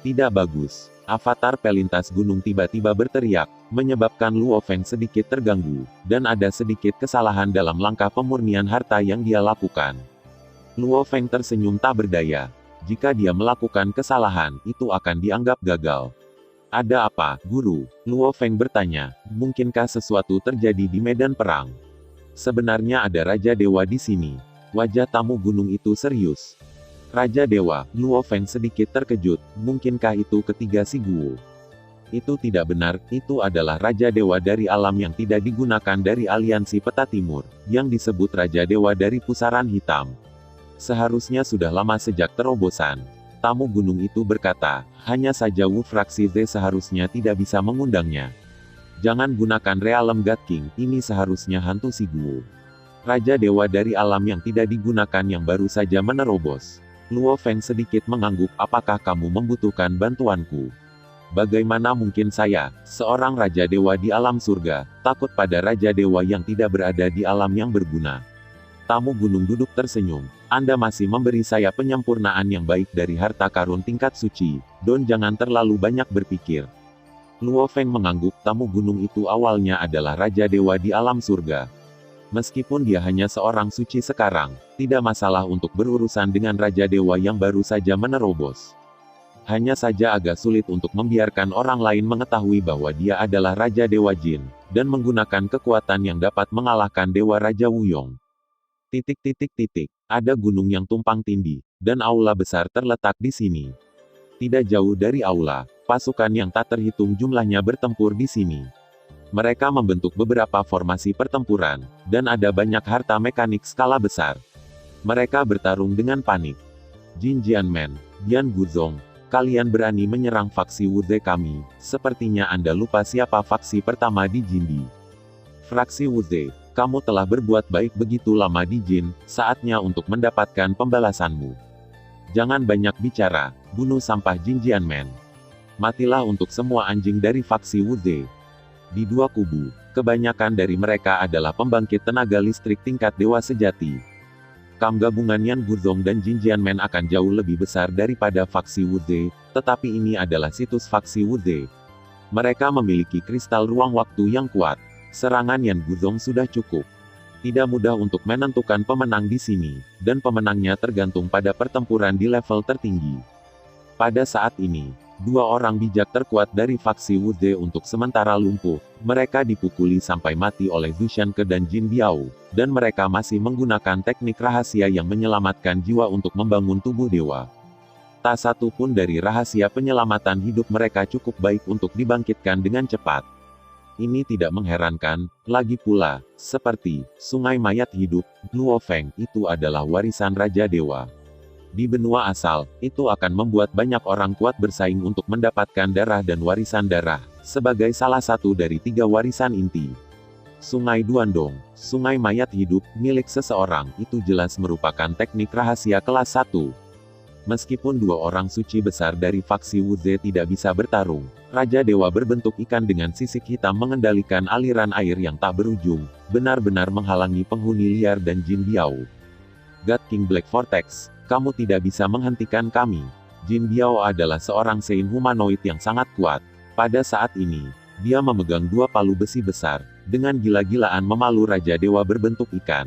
[SPEAKER 2] Tidak bagus. Avatar pelintas gunung tiba-tiba berteriak, menyebabkan Luo Feng sedikit terganggu, dan ada sedikit kesalahan dalam langkah pemurnian harta yang dia lakukan. Luo Feng tersenyum tak berdaya. Jika dia melakukan kesalahan, itu akan dianggap gagal. "Ada apa, Guru?" Luo Feng bertanya. "Mungkinkah sesuatu terjadi di medan perang?" "Sebenarnya ada Raja Dewa di sini." Wajah tamu gunung itu serius. "Raja Dewa?" Luo Feng sedikit terkejut, "Mungkinkah itu ketiga si Guo?" "Itu tidak benar, itu adalah Raja Dewa dari alam yang tidak digunakan dari aliansi Peta Timur, yang disebut Raja Dewa dari Pusaran Hitam. Seharusnya sudah lama sejak terobosan." Tamu gunung itu berkata, "Hanya saja Wu fraksi Z seharusnya tidak bisa mengundangnya. Jangan gunakan Realem God King, ini seharusnya hantu si Guo. Raja Dewa dari alam yang tidak digunakan yang baru saja menerobos." Luo Feng sedikit mengangguk, "Apakah kamu membutuhkan bantuanku?" "Bagaimana mungkin saya, seorang Raja Dewa di alam surga, takut pada Raja Dewa yang tidak berada di alam yang berguna?" Tamu gunung duduk tersenyum. "Anda masih memberi saya penyempurnaan yang baik dari harta karun tingkat suci, Don jangan terlalu banyak berpikir." Luo Feng mengangguk, tamu gunung itu awalnya adalah Raja Dewa di alam surga. Meskipun dia hanya seorang suci sekarang, tidak masalah untuk berurusan dengan Raja Dewa yang baru saja menerobos. Hanya saja agak sulit untuk membiarkan orang lain mengetahui bahwa dia adalah Raja Dewa Jin, dan menggunakan kekuatan yang dapat mengalahkan Dewa Raja Wuyong. Ada gunung yang tumpang tindih, dan aula besar terletak di sini. Tidak jauh dari aula, pasukan yang tak terhitung jumlahnya bertempur di sini. Mereka membentuk beberapa formasi pertempuran, dan ada banyak harta mekanik skala besar. Mereka bertarung dengan panik. "Jin Jianmen, Yan Guzong, kalian berani menyerang faksi Wuze kami, sepertinya Anda lupa siapa faksi pertama di Jindi. Fraksi Wuze. Kamu telah berbuat baik begitu lama di Jin, saatnya untuk mendapatkan pembalasanmu. Jangan banyak bicara, bunuh sampah Jin Jianmen. Matilah untuk semua anjing dari faksi Wuze." Di 2 kubu, kebanyakan dari mereka adalah pembangkit tenaga listrik tingkat dewa sejati. Kam gabungan Yan Guzong dan Jin Jianmen akan jauh lebih besar daripada faksi Wuze, tetapi ini adalah situs faksi Wuze. Mereka memiliki kristal ruang waktu yang kuat. Serangan Yan Guzong sudah cukup. Tidak mudah untuk menentukan pemenang di sini, dan pemenangnya tergantung pada pertempuran di level tertinggi. Pada saat ini, 2 orang bijak terkuat dari faksi Wuze untuk sementara lumpuh. Mereka dipukuli sampai mati oleh Zhu Shanke dan Jin Biao, dan mereka masih menggunakan teknik rahasia yang menyelamatkan jiwa untuk membangun tubuh dewa. Tak satu pun dari rahasia penyelamatan hidup mereka cukup baik untuk dibangkitkan dengan cepat. Ini tidak mengherankan, lagi pula, seperti sungai mayat hidup, Luofeng itu adalah warisan Raja Dewa. Di benua asal, itu akan membuat banyak orang kuat bersaing untuk mendapatkan darah dan warisan darah, sebagai salah satu dari 3 warisan inti. Sungai Duandong, sungai mayat hidup, milik seseorang, itu jelas merupakan teknik rahasia kelas 1. Meskipun 2 orang suci besar dari faksi Wuze tidak bisa bertarung, Raja Dewa berbentuk ikan dengan sisik hitam mengendalikan aliran air yang tak berujung, benar-benar menghalangi penghuni liar dan Jin Biao. God King Black Vortex, kamu tidak bisa menghentikan kami. Jin Biao adalah seorang Sein humanoid yang sangat kuat. Pada saat ini, dia memegang 2 palu besi besar, dengan gila-gilaan memalu Raja Dewa berbentuk ikan.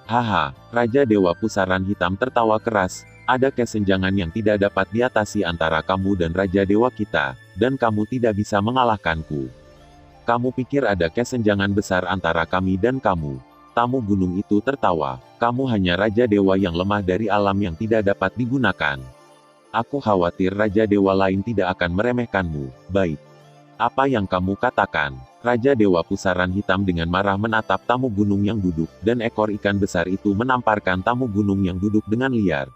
[SPEAKER 2] Haha, Raja Dewa pusaran hitam tertawa keras, ada kesenjangan yang tidak dapat diatasi antara kamu dan Raja Dewa kita, dan kamu tidak bisa mengalahkanku. Kamu pikir ada kesenjangan besar antara kami dan kamu? Tamu gunung itu tertawa, kamu hanya Raja Dewa yang lemah dari alam yang tidak dapat digunakan. Aku khawatir Raja Dewa lain tidak akan meremehkanmu. Baik. Apa yang kamu katakan? Raja Dewa pusaran hitam dengan marah menatap tamu gunung yang duduk, dan ekor ikan besar itu menamparkan tamu gunung yang duduk dengan liar.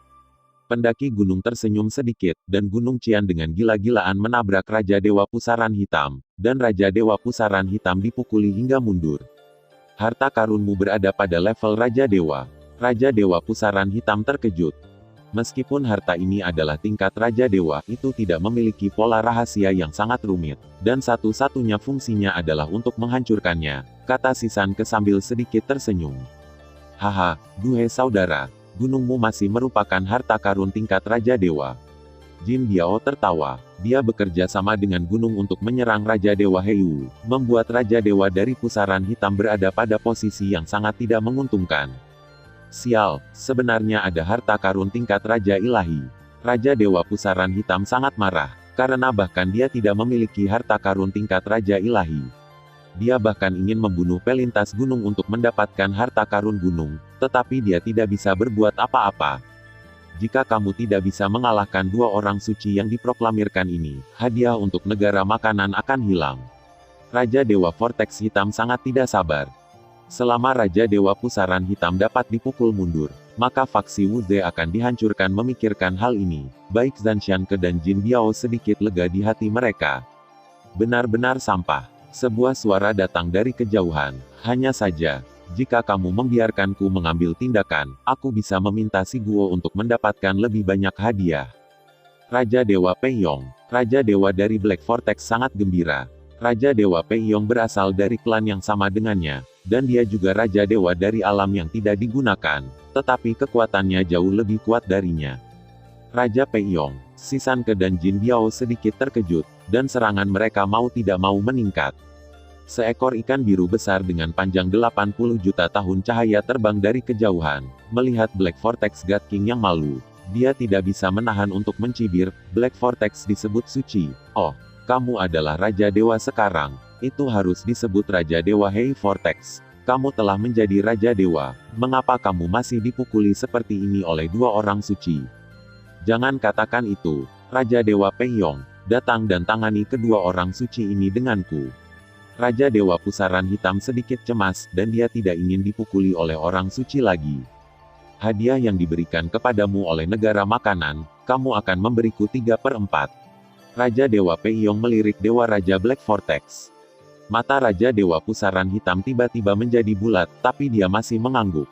[SPEAKER 2] Pendaki gunung tersenyum sedikit, dan Gunung Qian dengan gila-gilaan menabrak Raja Dewa pusaran hitam, dan Raja Dewa pusaran hitam dipukuli hingga mundur. Harta karunmu berada pada level Raja Dewa. Raja Dewa pusaran hitam terkejut. Meskipun harta ini adalah tingkat Raja Dewa, itu tidak memiliki pola rahasia yang sangat rumit, dan satu-satunya fungsinya adalah untuk menghancurkannya, kata Sisanke sambil sedikit tersenyum. Haha, duhai saudara, gunungmu masih merupakan harta karun tingkat Raja Dewa. Jin Biao tertawa, dia bekerja sama dengan gunung untuk menyerang Raja Dewa Heiwu, membuat Raja Dewa dari pusaran hitam berada pada posisi yang sangat tidak menguntungkan. Sial, sebenarnya ada harta karun tingkat Raja Ilahi. Raja Dewa pusaran hitam sangat marah, karena bahkan dia tidak memiliki harta karun tingkat Raja Ilahi. Dia bahkan ingin membunuh pelintas gunung untuk mendapatkan harta karun gunung, tetapi dia tidak bisa berbuat apa-apa. Jika kamu tidak bisa mengalahkan 2 orang suci yang diproklamirkan ini, hadiah untuk negara makanan akan hilang. Raja Dewa Vortex Hitam sangat tidak sabar. Selama Raja Dewa pusaran hitam dapat dipukul mundur, maka faksi Wuze akan dihancurkan. Memikirkan hal ini, baik Zanshanke dan Jin Biao sedikit lega di hati mereka. Benar-benar sampah. Sebuah suara datang dari kejauhan. Hanya saja, jika kamu membiarkanku mengambil tindakan, aku bisa meminta si Guo untuk mendapatkan lebih banyak hadiah. Raja Dewa Peiyong, Raja Dewa dari Black Vortex sangat gembira. Raja Dewa Peiyong berasal dari klan yang sama dengannya, dan dia juga Raja Dewa dari alam yang tidak digunakan, tetapi kekuatannya jauh lebih kuat darinya. Raja Peiyong, Sisanke dan Jin Biao sedikit terkejut, dan serangan mereka mau tidak mau meningkat. Seekor ikan biru besar dengan panjang 80 juta tahun cahaya terbang dari kejauhan, melihat Black Vortex God King yang malu. Dia tidak bisa menahan untuk mencibir, Black Vortex disebut suci. Oh, kamu adalah Raja Dewa sekarang. Itu harus disebut Raja Dewa Hei Vortex. Kamu telah menjadi Raja Dewa. Mengapa kamu masih dipukuli seperti ini oleh 2 orang suci? Jangan katakan itu, Raja Dewa Peiyong. Datang dan tangani kedua orang suci ini denganku. Raja Dewa pusaran hitam sedikit cemas, dan dia tidak ingin dipukuli oleh orang suci lagi. Hadiah yang diberikan kepadamu oleh negara makanan, kamu akan memberiku 3/4. Raja Dewa Peiyong melirik Dewa Raja Black Vortex. Mata Raja Dewa pusaran hitam tiba-tiba menjadi bulat, tapi dia masih mengangguk.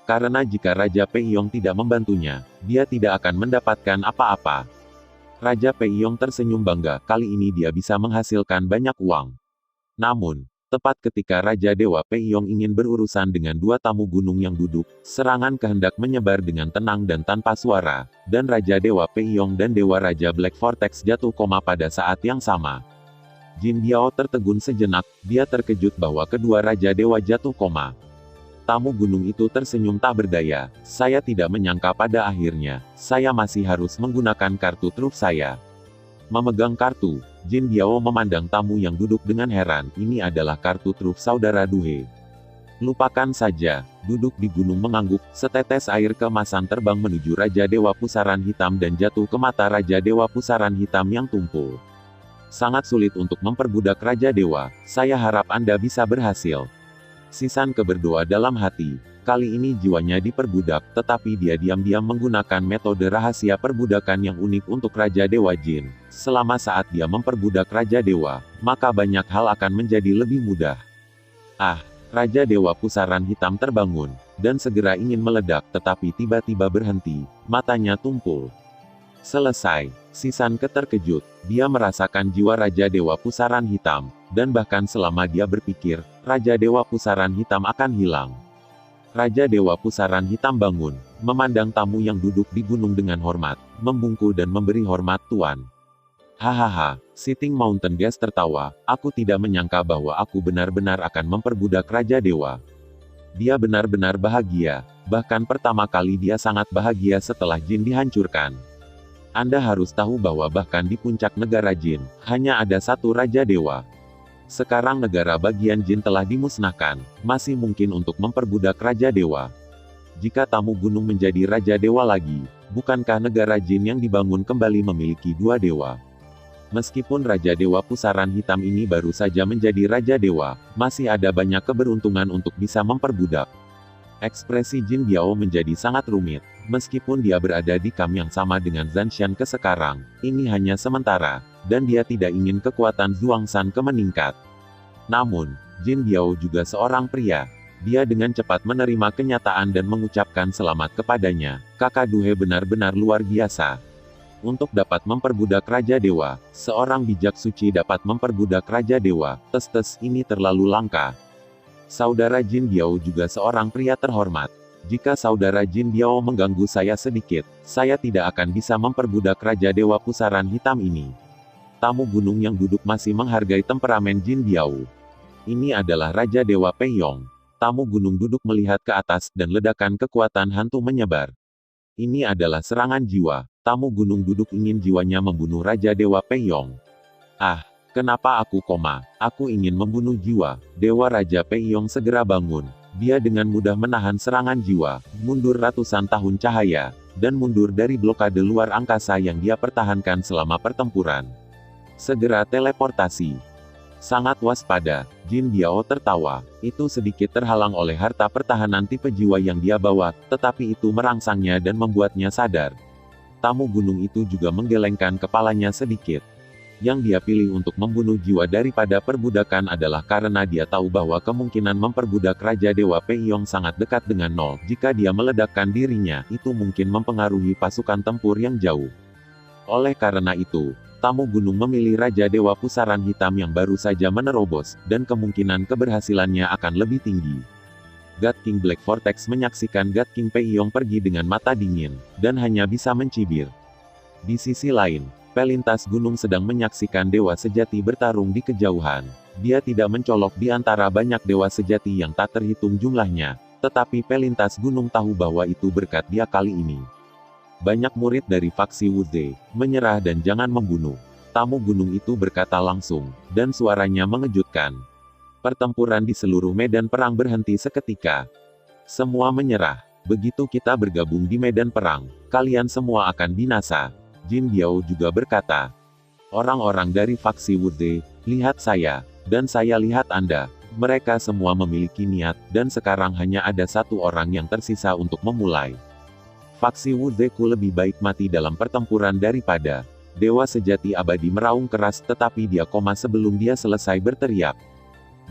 [SPEAKER 2] Karena jika Raja Peiyong tidak membantunya, dia tidak akan mendapatkan apa-apa. Raja Peiyong tersenyum bangga, kali ini dia bisa menghasilkan banyak uang. Namun, tepat ketika Raja Dewa Peiyong ingin berurusan dengan 2 tamu gunung yang duduk, serangan kehendak menyebar dengan tenang dan tanpa suara, dan Raja Dewa Peiyong dan Dewa Raja Black Vortex jatuh koma pada saat yang sama. Jin Biao tertegun sejenak, dia terkejut bahwa kedua Raja Dewa jatuh koma. Tamu gunung itu tersenyum tak berdaya, saya tidak menyangka pada akhirnya, saya masih harus menggunakan kartu truf saya. Memegang kartu, Jin Biao memandang tamu yang duduk dengan heran, ini adalah kartu truf saudara Duhe. Lupakan saja, duduk di gunung mengangguk, setetes air keemasan terbang menuju Raja Dewa Pusaran Hitam dan jatuh ke mata Raja Dewa Pusaran Hitam yang tumpul. Sangat sulit untuk memperbudak Raja Dewa, saya harap Anda bisa berhasil. Sisan berdoa dalam hati, kali ini jiwanya diperbudak, tetapi dia diam-diam menggunakan metode rahasia perbudakan yang unik untuk Raja Dewa Jin. Selama saat dia memperbudak Raja Dewa, maka banyak hal akan menjadi lebih mudah. Raja Dewa Pusaran Hitam terbangun, dan segera ingin meledak tetapi tiba-tiba berhenti, matanya tumpul. Selesai, Sisan terkejut, dia merasakan jiwa Raja Dewa Pusaran Hitam, dan bahkan selama dia berpikir, Raja Dewa Pusaran Hitam akan hilang. Raja Dewa Pusaran Hitam bangun, memandang tamu yang duduk di gunung dengan hormat, membungkuk dan memberi hormat tuan. Hahaha, Sitting Mountain Gas tertawa, aku tidak menyangka bahwa aku benar-benar akan memperbudak Raja Dewa. Dia benar-benar bahagia, bahkan pertama kali dia sangat bahagia setelah Jin dihancurkan. Anda harus tahu bahwa bahkan di puncak negara Jin, hanya ada satu Raja Dewa. Sekarang negara bagian Jin telah dimusnahkan, masih mungkin untuk memperbudak Raja Dewa. Jika tamu gunung menjadi Raja Dewa lagi, bukankah negara Jin yang dibangun kembali memiliki dua dewa? Meskipun Raja Dewa Pusaran Hitam ini baru saja menjadi Raja Dewa, masih ada banyak keberuntungan untuk bisa memperbudak. Ekspresi Jin Biao menjadi sangat rumit. Meskipun dia berada di camp yang sama dengan Zanshan sekarang, ini hanya sementara, dan dia tidak ingin kekuatan Zhuangshan meningkat. Namun, Jin Biao juga seorang pria. Dia dengan cepat menerima kenyataan dan mengucapkan selamat kepadanya. Kakak Duhe benar-benar luar biasa. Untuk dapat memperbudak Raja Dewa, seorang bijak suci dapat memperbudak Raja Dewa. Tes ini terlalu langka. Saudara Jin Biao juga seorang pria terhormat. Jika saudara Jin Biao mengganggu saya sedikit, saya tidak akan bisa memperbudak Raja Dewa Pusaran Hitam ini. Tamu gunung yang duduk masih menghargai temperamen Jin Biao. Ini adalah Raja Dewa Peiyong. Tamu gunung duduk melihat ke atas dan ledakan kekuatan hantu menyebar. Ini adalah serangan jiwa. Tamu gunung duduk ingin jiwanya membunuh Raja Dewa Peiyong. Kenapa aku koma? Aku ingin membunuh jiwa. Dewa Raja Peiyong segera bangun. Dia dengan mudah menahan serangan jiwa, mundur ratusan tahun cahaya, dan mundur dari blokade luar angkasa yang dia pertahankan selama pertempuran. Segera teleportasi. Sangat waspada, Jin Biao tertawa. Itu sedikit terhalang oleh harta pertahanan tipe jiwa yang dia bawa, tetapi itu merangsangnya dan membuatnya sadar. Tamu gunung itu juga menggelengkan kepalanya sedikit. Yang dia pilih untuk membunuh jiwa daripada perbudakan adalah karena dia tahu bahwa kemungkinan memperbudak Raja Dewa Peiyong sangat dekat dengan nol. Jika dia meledakkan dirinya, itu mungkin mempengaruhi pasukan tempur yang jauh. Oleh karena itu, tamu gunung memilih Raja Dewa Pusaran Hitam yang baru saja menerobos, dan kemungkinan keberhasilannya akan lebih tinggi. God King Black Vortex menyaksikan God King Peiyong pergi dengan mata dingin, dan hanya bisa mencibir. Di sisi lain, pelintas gunung sedang menyaksikan dewa sejati bertarung di kejauhan. Dia tidak mencolok di antara banyak dewa sejati yang tak terhitung jumlahnya, tetapi pelintas gunung tahu bahwa itu berkat dia kali ini. Banyak murid dari faksi Wuze, menyerah dan jangan membunuh. Tamu gunung itu berkata langsung, dan suaranya mengejutkan. Pertempuran di seluruh medan perang berhenti seketika. Semua menyerah. Begitu kita bergabung di medan perang, kalian semua akan binasa. Jin Biao juga berkata, orang-orang dari faksi Wuze, lihat saya, dan saya lihat Anda. Mereka semua memiliki niat, dan sekarang hanya ada satu orang yang tersisa untuk memulai. Faksi Wuze-ku lebih baik mati dalam pertempuran daripada. Dewa sejati abadi meraung keras tetapi dia koma sebelum dia selesai berteriak.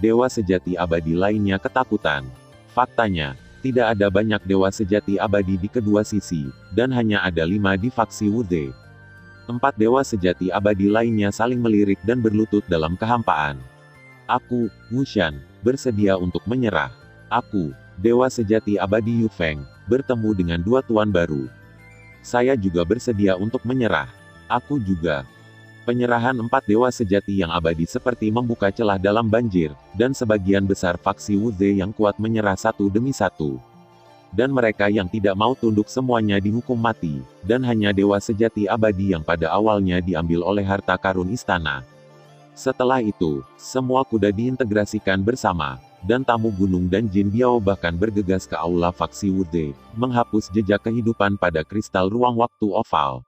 [SPEAKER 2] Dewa sejati abadi lainnya ketakutan. Faktanya, tidak ada banyak dewa sejati abadi di kedua sisi, dan hanya ada 5 di faksi Wuze. 4 dewa sejati abadi lainnya saling melirik dan berlutut dalam kehampaan. Aku, Wu Shan, bersedia untuk menyerah. Aku, dewa sejati abadi Yu Feng, bertemu dengan 2 tuan baru. Saya juga bersedia untuk menyerah. Aku juga. Penyerahan 4 dewa sejati yang abadi seperti membuka celah dalam banjir, dan sebagian besar faksi Wuze yang kuat menyerah satu demi satu. Dan mereka yang tidak mau tunduk semuanya dihukum mati, dan hanya dewa sejati abadi yang pada awalnya diambil oleh harta karun istana. Setelah itu, semua kuda diintegrasikan bersama. dan tamu gunung dan Jin Biao bahkan bergegas ke aula faksi Wude, menghapus jejak kehidupan pada kristal ruang waktu oval.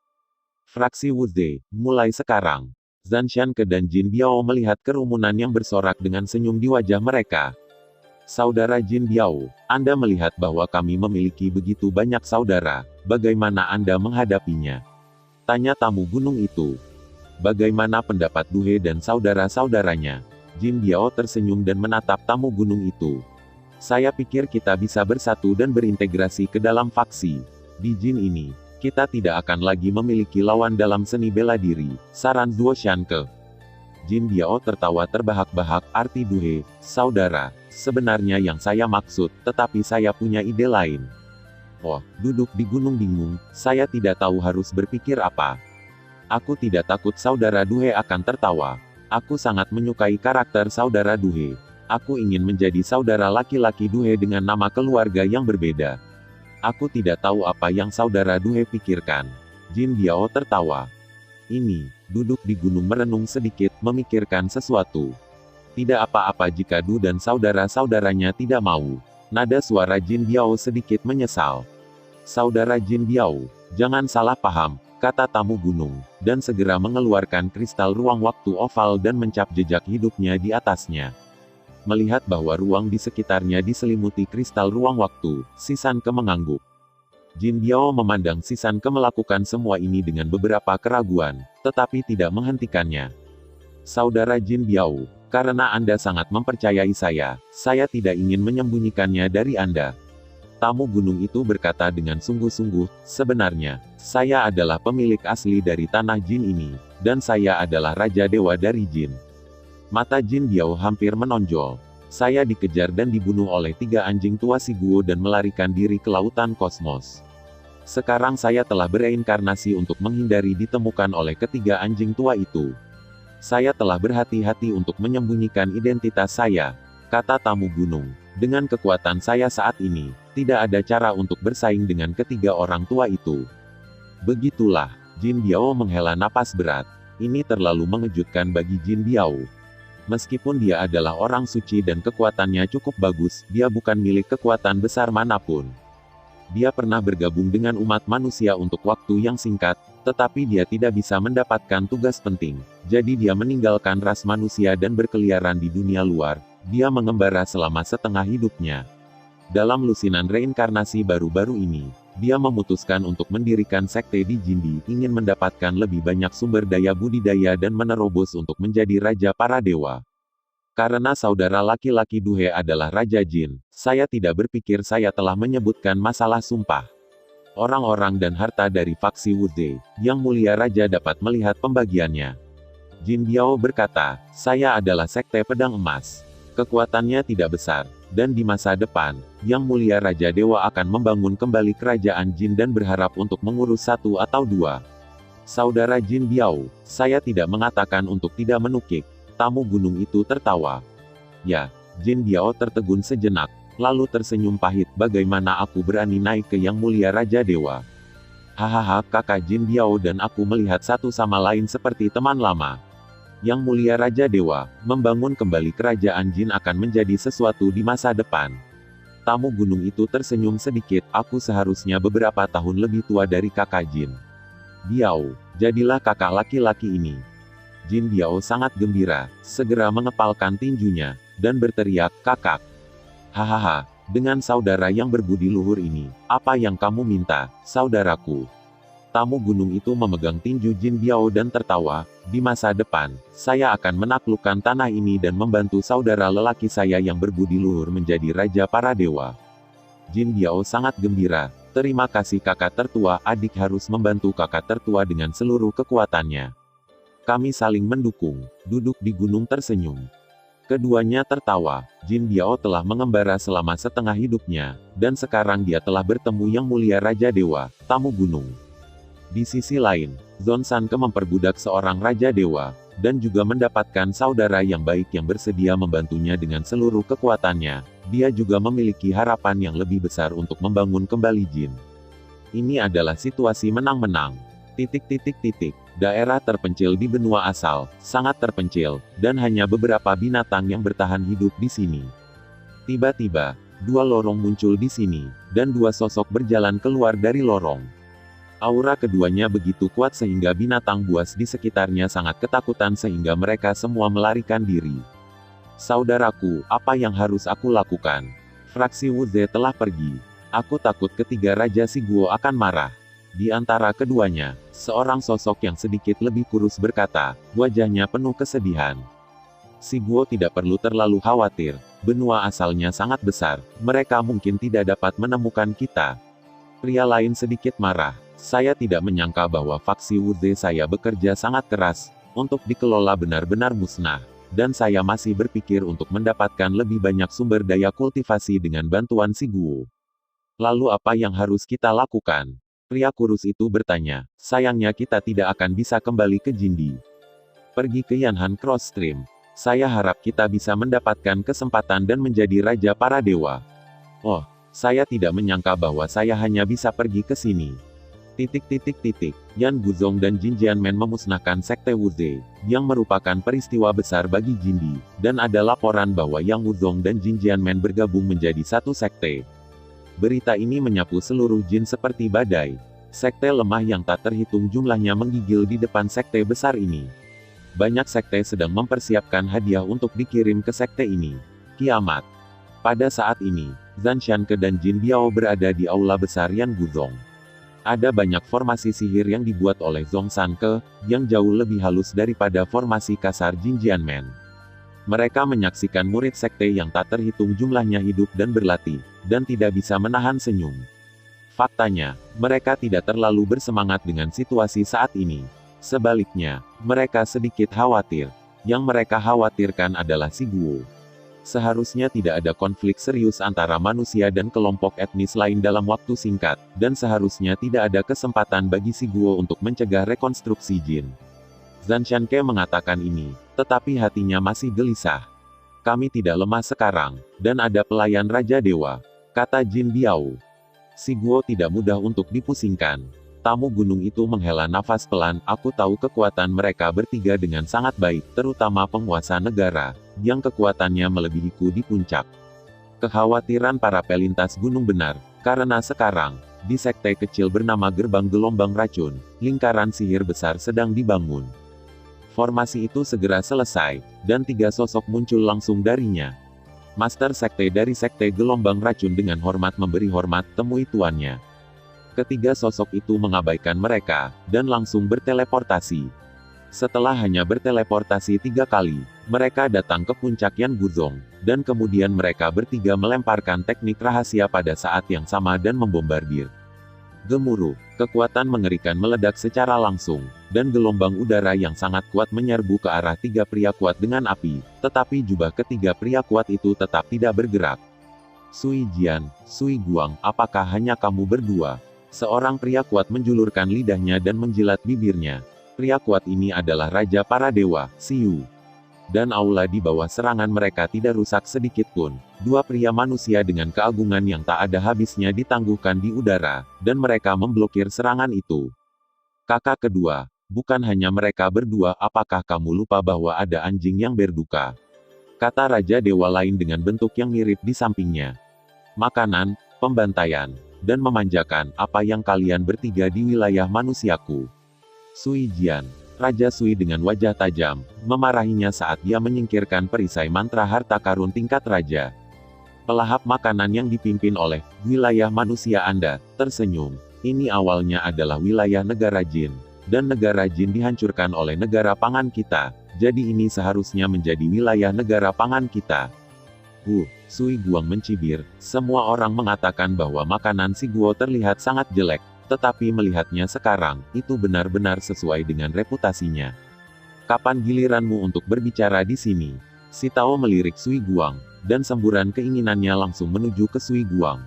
[SPEAKER 2] Fraksi Wude, mulai sekarang. Zhan Xianke dan Jin Biao melihat kerumunan yang bersorak dengan senyum di wajah mereka. Saudara Jin Biao, Anda melihat bahwa kami memiliki begitu banyak saudara, bagaimana Anda menghadapinya? Tanya tamu gunung itu. Bagaimana pendapat Duhe dan saudara-saudaranya? Jin Biao tersenyum dan menatap tamu gunung itu. Saya pikir kita bisa bersatu dan berintegrasi ke dalam faksi. Di Jin ini, kita tidak akan lagi memiliki lawan dalam seni bela diri, saran Zuo Xianke. Jin Biao tertawa terbahak-bahak, arti Duhe, saudara, sebenarnya yang saya maksud, tetapi saya punya ide lain. Oh, duduk di gunung bingung, saya tidak tahu harus berpikir apa. Aku tidak takut saudara Duhe akan tertawa. Aku sangat menyukai karakter saudara Duhe. Aku ingin menjadi saudara laki-laki Duhe dengan nama keluarga yang berbeda. Aku tidak tahu apa yang saudara Duhe pikirkan. Jin Biao tertawa. Ini, duduk di gunung merenung sedikit, memikirkan sesuatu. Tidak apa-apa jika Du dan saudara-saudaranya tidak mau. Nada suara Jin Biao sedikit menyesal. Saudara Jin Biao, jangan salah paham, kata tamu gunung, dan segera mengeluarkan kristal ruang waktu oval dan mencap jejak hidupnya di atasnya. Melihat bahwa ruang di sekitarnya diselimuti kristal ruang waktu, Si Sanke mengangguk. Jin Biao memandang Si Sanke melakukan semua ini dengan beberapa keraguan, tetapi tidak menghentikannya. Saudara Jin Biao, karena Anda sangat mempercayai saya tidak ingin menyembunyikannya dari Anda. Tamu gunung itu berkata dengan sungguh-sungguh, sebenarnya, saya adalah pemilik asli dari tanah Jin ini, dan saya adalah Raja Dewa dari Jin. Mata Jin Biao hampir menonjol. Saya dikejar dan dibunuh oleh 3 anjing tua si Guo dan melarikan diri ke lautan kosmos. Sekarang saya telah bereinkarnasi untuk menghindari ditemukan oleh ketiga anjing tua itu. Saya telah berhati-hati untuk menyembunyikan identitas saya, kata tamu gunung. Dengan kekuatan saya saat ini, tidak ada cara untuk bersaing dengan ketiga orang tua itu. Begitulah, Jin Biao menghela napas berat. Ini terlalu mengejutkan bagi Jin Biao. Meskipun dia adalah orang suci dan kekuatannya cukup bagus, dia bukan milik kekuatan besar manapun. Dia pernah bergabung dengan umat manusia untuk waktu yang singkat, tetapi dia tidak bisa mendapatkan tugas penting. Jadi dia meninggalkan ras manusia dan berkeliaran di dunia luar. Dia mengembara selama setengah hidupnya. Dalam lusinan reinkarnasi baru-baru ini, dia memutuskan untuk mendirikan sekte di Jindi, ingin mendapatkan lebih banyak sumber daya budidaya dan menerobos untuk menjadi raja para dewa. Karena saudara laki-laki Duhe adalah Raja Jin, saya tidak berpikir saya telah menyebutkan masalah sumpah. Orang-orang dan harta dari faksi Wude, yang mulia raja dapat melihat pembagiannya. Jin Biao berkata, saya adalah sekte pedang emas. Kekuatannya tidak besar, dan di masa depan, Yang Mulia Raja Dewa akan membangun kembali kerajaan Jin dan berharap untuk mengurus 1 atau 2. Saudara Jin Biao, saya tidak mengatakan untuk tidak menukik. Tamu gunung itu tertawa. Ya, Jin Biao tertegun sejenak, lalu tersenyum pahit, bagaimana aku berani naik ke Yang Mulia Raja Dewa. Hahaha, kakak Jin Biao dan aku melihat satu sama lain seperti teman lama. Yang Mulia Raja Dewa, membangun kembali kerajaan Jin akan menjadi sesuatu di masa depan. Tamu gunung itu tersenyum sedikit, aku seharusnya beberapa tahun lebih tua dari kakak Jin. Biao, jadilah kakak laki-laki ini. Jin Biao sangat gembira, segera mengepalkan tinjunya, dan berteriak, kakak. Hahaha, dengan saudara yang berbudi luhur ini, apa yang kamu minta, saudaraku? Tamu gunung itu memegang tinju Jin Biao dan tertawa, di masa depan, saya akan menaklukkan tanah ini dan membantu saudara lelaki saya yang berbudi luhur menjadi raja para dewa. Jin Biao sangat gembira, terima kasih kakak tertua, adik harus membantu kakak tertua dengan seluruh kekuatannya. Kami saling mendukung, duduk di gunung tersenyum. Keduanya tertawa, Jin Biao telah mengembara selama setengah hidupnya, dan sekarang dia telah bertemu Yang Mulia Raja Dewa, tamu gunung. Di sisi lain, Zon Sanke memperbudak seorang Raja Dewa, dan juga mendapatkan saudara yang baik yang bersedia membantunya dengan seluruh kekuatannya. Dia juga memiliki harapan yang lebih besar untuk membangun kembali Jin. Ini adalah situasi menang-menang. Daerah terpencil di benua asal, sangat terpencil, dan hanya beberapa binatang yang bertahan hidup di sini. Tiba-tiba, dua lorong muncul di sini, dan dua sosok berjalan keluar dari lorong. Aura keduanya begitu kuat sehingga binatang buas di sekitarnya sangat ketakutan sehingga mereka semua melarikan diri. Saudaraku, apa yang harus aku lakukan? Fraksi Wuze telah pergi. Aku takut ketiga Raja Siguo akan marah. Di antara keduanya, seorang sosok yang sedikit lebih kurus berkata, wajahnya penuh kesedihan. Siguo tidak perlu terlalu khawatir, benua asalnya sangat besar, mereka mungkin tidak dapat menemukan kita. Pria lain sedikit marah, saya tidak menyangka bahwa faksi Wuze saya bekerja sangat keras, untuk dikelola benar-benar musnah, dan saya masih berpikir untuk mendapatkan lebih banyak sumber daya kultivasi dengan bantuan Siguo. Lalu apa yang harus kita lakukan? Pria kurus itu bertanya, sayangnya kita tidak akan bisa kembali ke Jindi. Pergi ke Yanhan Cross Stream. Saya harap kita bisa mendapatkan kesempatan dan menjadi raja para dewa. Oh, saya tidak menyangka bahwa saya hanya bisa pergi ke sini. Yan Guzong dan Jin Jianmen memusnahkan Sekte Wuze, yang merupakan peristiwa besar bagi Jindi, dan ada laporan bahwa Yang Guzong dan Jin Jianmen bergabung menjadi satu sekte. Berita ini menyapu seluruh jin seperti badai. Sekte lemah yang tak terhitung jumlahnya menggigil di depan sekte besar ini. Banyak sekte sedang mempersiapkan hadiah untuk dikirim ke sekte ini. Kiamat. Pada saat ini, Zhan Shanke dan Jin Biao berada di aula besar Yan Guzong. Ada banyak formasi sihir yang dibuat oleh Zhong Shanke, yang jauh lebih halus daripada formasi kasar Jin Jianmen. Mereka menyaksikan murid sekte yang tak terhitung jumlahnya hidup dan berlatih, dan tidak bisa menahan senyum. Faktanya, mereka tidak terlalu bersemangat dengan situasi saat ini. Sebaliknya, mereka sedikit khawatir. Yang mereka khawatirkan adalah Siguo. Seharusnya tidak ada konflik serius antara manusia dan kelompok etnis lain dalam waktu singkat, dan seharusnya tidak ada kesempatan bagi Siguo untuk mencegah rekonstruksi jin. Zhan Shanke mengatakan ini, tetapi hatinya masih gelisah. Kami tidak lemah sekarang, dan ada pelayan Raja Dewa, kata Jin Biao. Siguo tidak mudah untuk dipusingkan. Tamu gunung itu menghela nafas pelan, aku tahu kekuatan mereka bertiga dengan sangat baik, terutama penguasa negara, yang kekuatannya melebihiku di puncak. Kekhawatiran para pelintas gunung benar, karena sekarang, di sekte kecil bernama Gerbang Gelombang Racun, lingkaran sihir besar sedang dibangun. Formasi itu segera selesai, dan tiga sosok muncul langsung darinya. Master sekte dari sekte Gelombang Racun dengan hormat memberi hormat, temui tuannya. Ketiga sosok itu mengabaikan mereka, dan langsung berteleportasi. Setelah hanya berteleportasi 3 kali, mereka datang ke puncak Yan Guzong, dan kemudian mereka bertiga melemparkan teknik rahasia pada saat yang sama dan membombardir. Gemuruh, kekuatan mengerikan meledak secara langsung, dan gelombang udara yang sangat kuat menyerbu ke arah tiga pria kuat dengan api, tetapi jubah ketiga pria kuat itu tetap tidak bergerak. Sui Jian, Sui Guang, apakah hanya kamu berdua? Seorang pria kuat menjulurkan lidahnya dan menjilat bibirnya. Pria kuat ini adalah Raja para Dewa, Siu. Dan aula di bawah serangan mereka tidak rusak sedikit pun. Dua pria manusia dengan keagungan yang tak ada habisnya ditangguhkan di udara, dan mereka memblokir serangan itu. Kakak kedua, bukan hanya mereka berdua, apakah kamu lupa bahwa ada anjing yang berduka? Kata Raja Dewa lain dengan bentuk yang mirip di sampingnya. Makanan, pembantaian, dan memanjakan, apa yang kalian bertiga di wilayah manusiaku? Sui Jian, Raja Sui dengan wajah tajam, memarahinya saat dia menyingkirkan perisai mantra harta karun tingkat raja. Pelahap makanan yang dipimpin oleh wilayah manusia Anda tersenyum. Ini awalnya adalah wilayah negara jin, dan negara jin dihancurkan oleh negara pangan kita, jadi ini seharusnya menjadi wilayah negara pangan kita. Sui Guang mencibir, semua orang mengatakan bahwa makanan si Guo terlihat sangat jelek, tetapi melihatnya sekarang, itu benar-benar sesuai dengan reputasinya. Kapan giliranmu untuk berbicara di sini? Si Tao melirik Sui Guang, dan semburan keinginannya langsung menuju ke Sui Guang.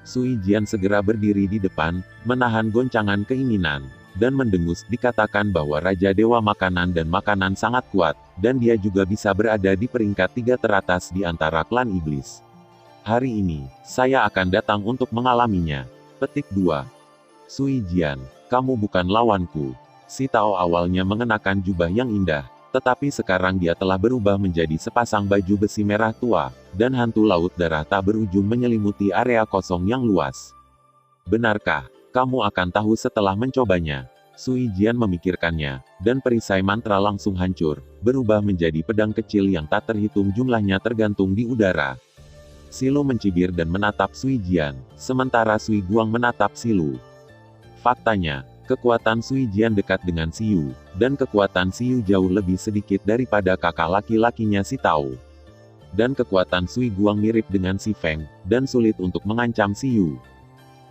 [SPEAKER 2] Sui Jian segera berdiri di depan, menahan goncangan keinginan, dan mendengus, dikatakan bahwa Raja Dewa Makanan dan Makanan sangat kuat, dan dia juga bisa berada di peringkat 3 teratas di antara klan iblis. Hari ini, saya akan datang untuk mengalaminya. Petik 2. Sui Jian, kamu bukan lawanku. Si Tao awalnya mengenakan jubah yang indah, Tetapi sekarang dia telah berubah menjadi sepasang baju besi merah tua, dan hantu laut darah tak berujung menyelimuti area kosong yang luas. Benarkah? Kamu akan tahu setelah mencobanya. Sui Jian memikirkannya, dan perisai mantra langsung hancur, berubah menjadi pedang kecil yang tak terhitung jumlahnya tergantung di udara. Silu mencibir dan menatap Sui Jian, sementara Sui Guang menatap Silu. Faktanya, kekuatan Sui Jian dekat dengan Siyu, dan kekuatan Siyu jauh lebih sedikit daripada kakak laki-lakinya si Tao. Dan kekuatan Sui Guang mirip dengan si Feng, dan sulit untuk mengancam Siyu.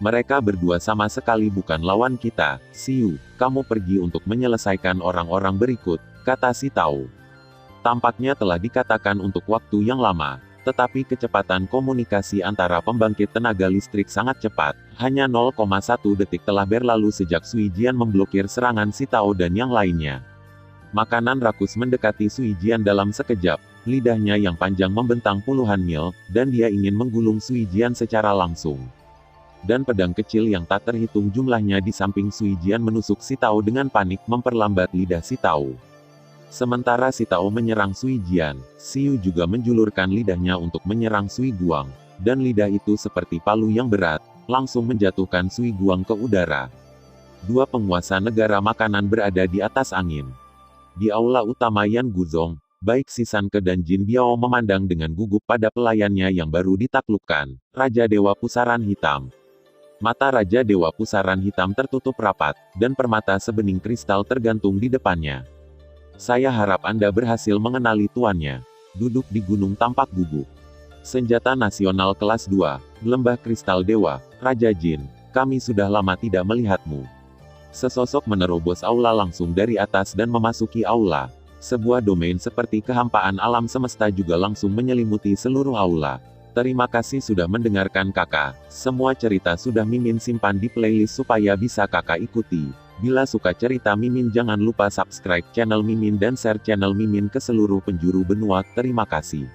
[SPEAKER 2] Mereka berdua sama sekali bukan lawan kita, Siyu. Kamu pergi untuk menyelesaikan orang-orang berikut, kata si Tao. Tampaknya telah dikatakan untuk waktu yang lama. Tetapi kecepatan komunikasi antara pembangkit tenaga listrik sangat cepat, hanya 0,1 detik telah berlalu sejak Sui Jian memblokir serangan si Tao dan yang lainnya. Makanan rakus mendekati Sui Jian dalam sekejap, lidahnya yang panjang membentang puluhan mil, dan dia ingin menggulung Sui Jian secara langsung. Dan pedang kecil yang tak terhitung jumlahnya di samping Sui Jian menusuk si Tao dengan panik memperlambat lidah si Tao. Sementara si Tao menyerang Sui Jian, Siyu juga menjulurkan lidahnya untuk menyerang Sui Guang, dan lidah itu seperti palu yang berat, langsung menjatuhkan Sui Guang ke udara. Dua penguasa negara makanan berada di atas angin. Di aula utama Yan Guzong, baik si Sanke dan Jin Biao memandang dengan gugup pada pelayannya yang baru ditaklukkan, Raja Dewa Pusaran Hitam. Mata Raja Dewa Pusaran Hitam tertutup rapat, dan permata sebening kristal tergantung di depannya. Saya harap Anda berhasil mengenali tuannya. Duduk di gunung tampak gugup. Senjata nasional kelas 2, Lembah Kristal Dewa, Raja Jin, kami sudah lama tidak melihatmu. Sesosok menerobos aula langsung dari atas dan memasuki aula. Sebuah domain seperti kehampaan alam semesta juga langsung menyelimuti seluruh aula. Terima kasih sudah mendengarkan kakak. Semua cerita sudah Mimin simpan di playlist supaya bisa kakak ikuti. Bila suka cerita Mimin jangan lupa subscribe channel Mimin dan share channel Mimin ke seluruh penjuru benua. Terima kasih.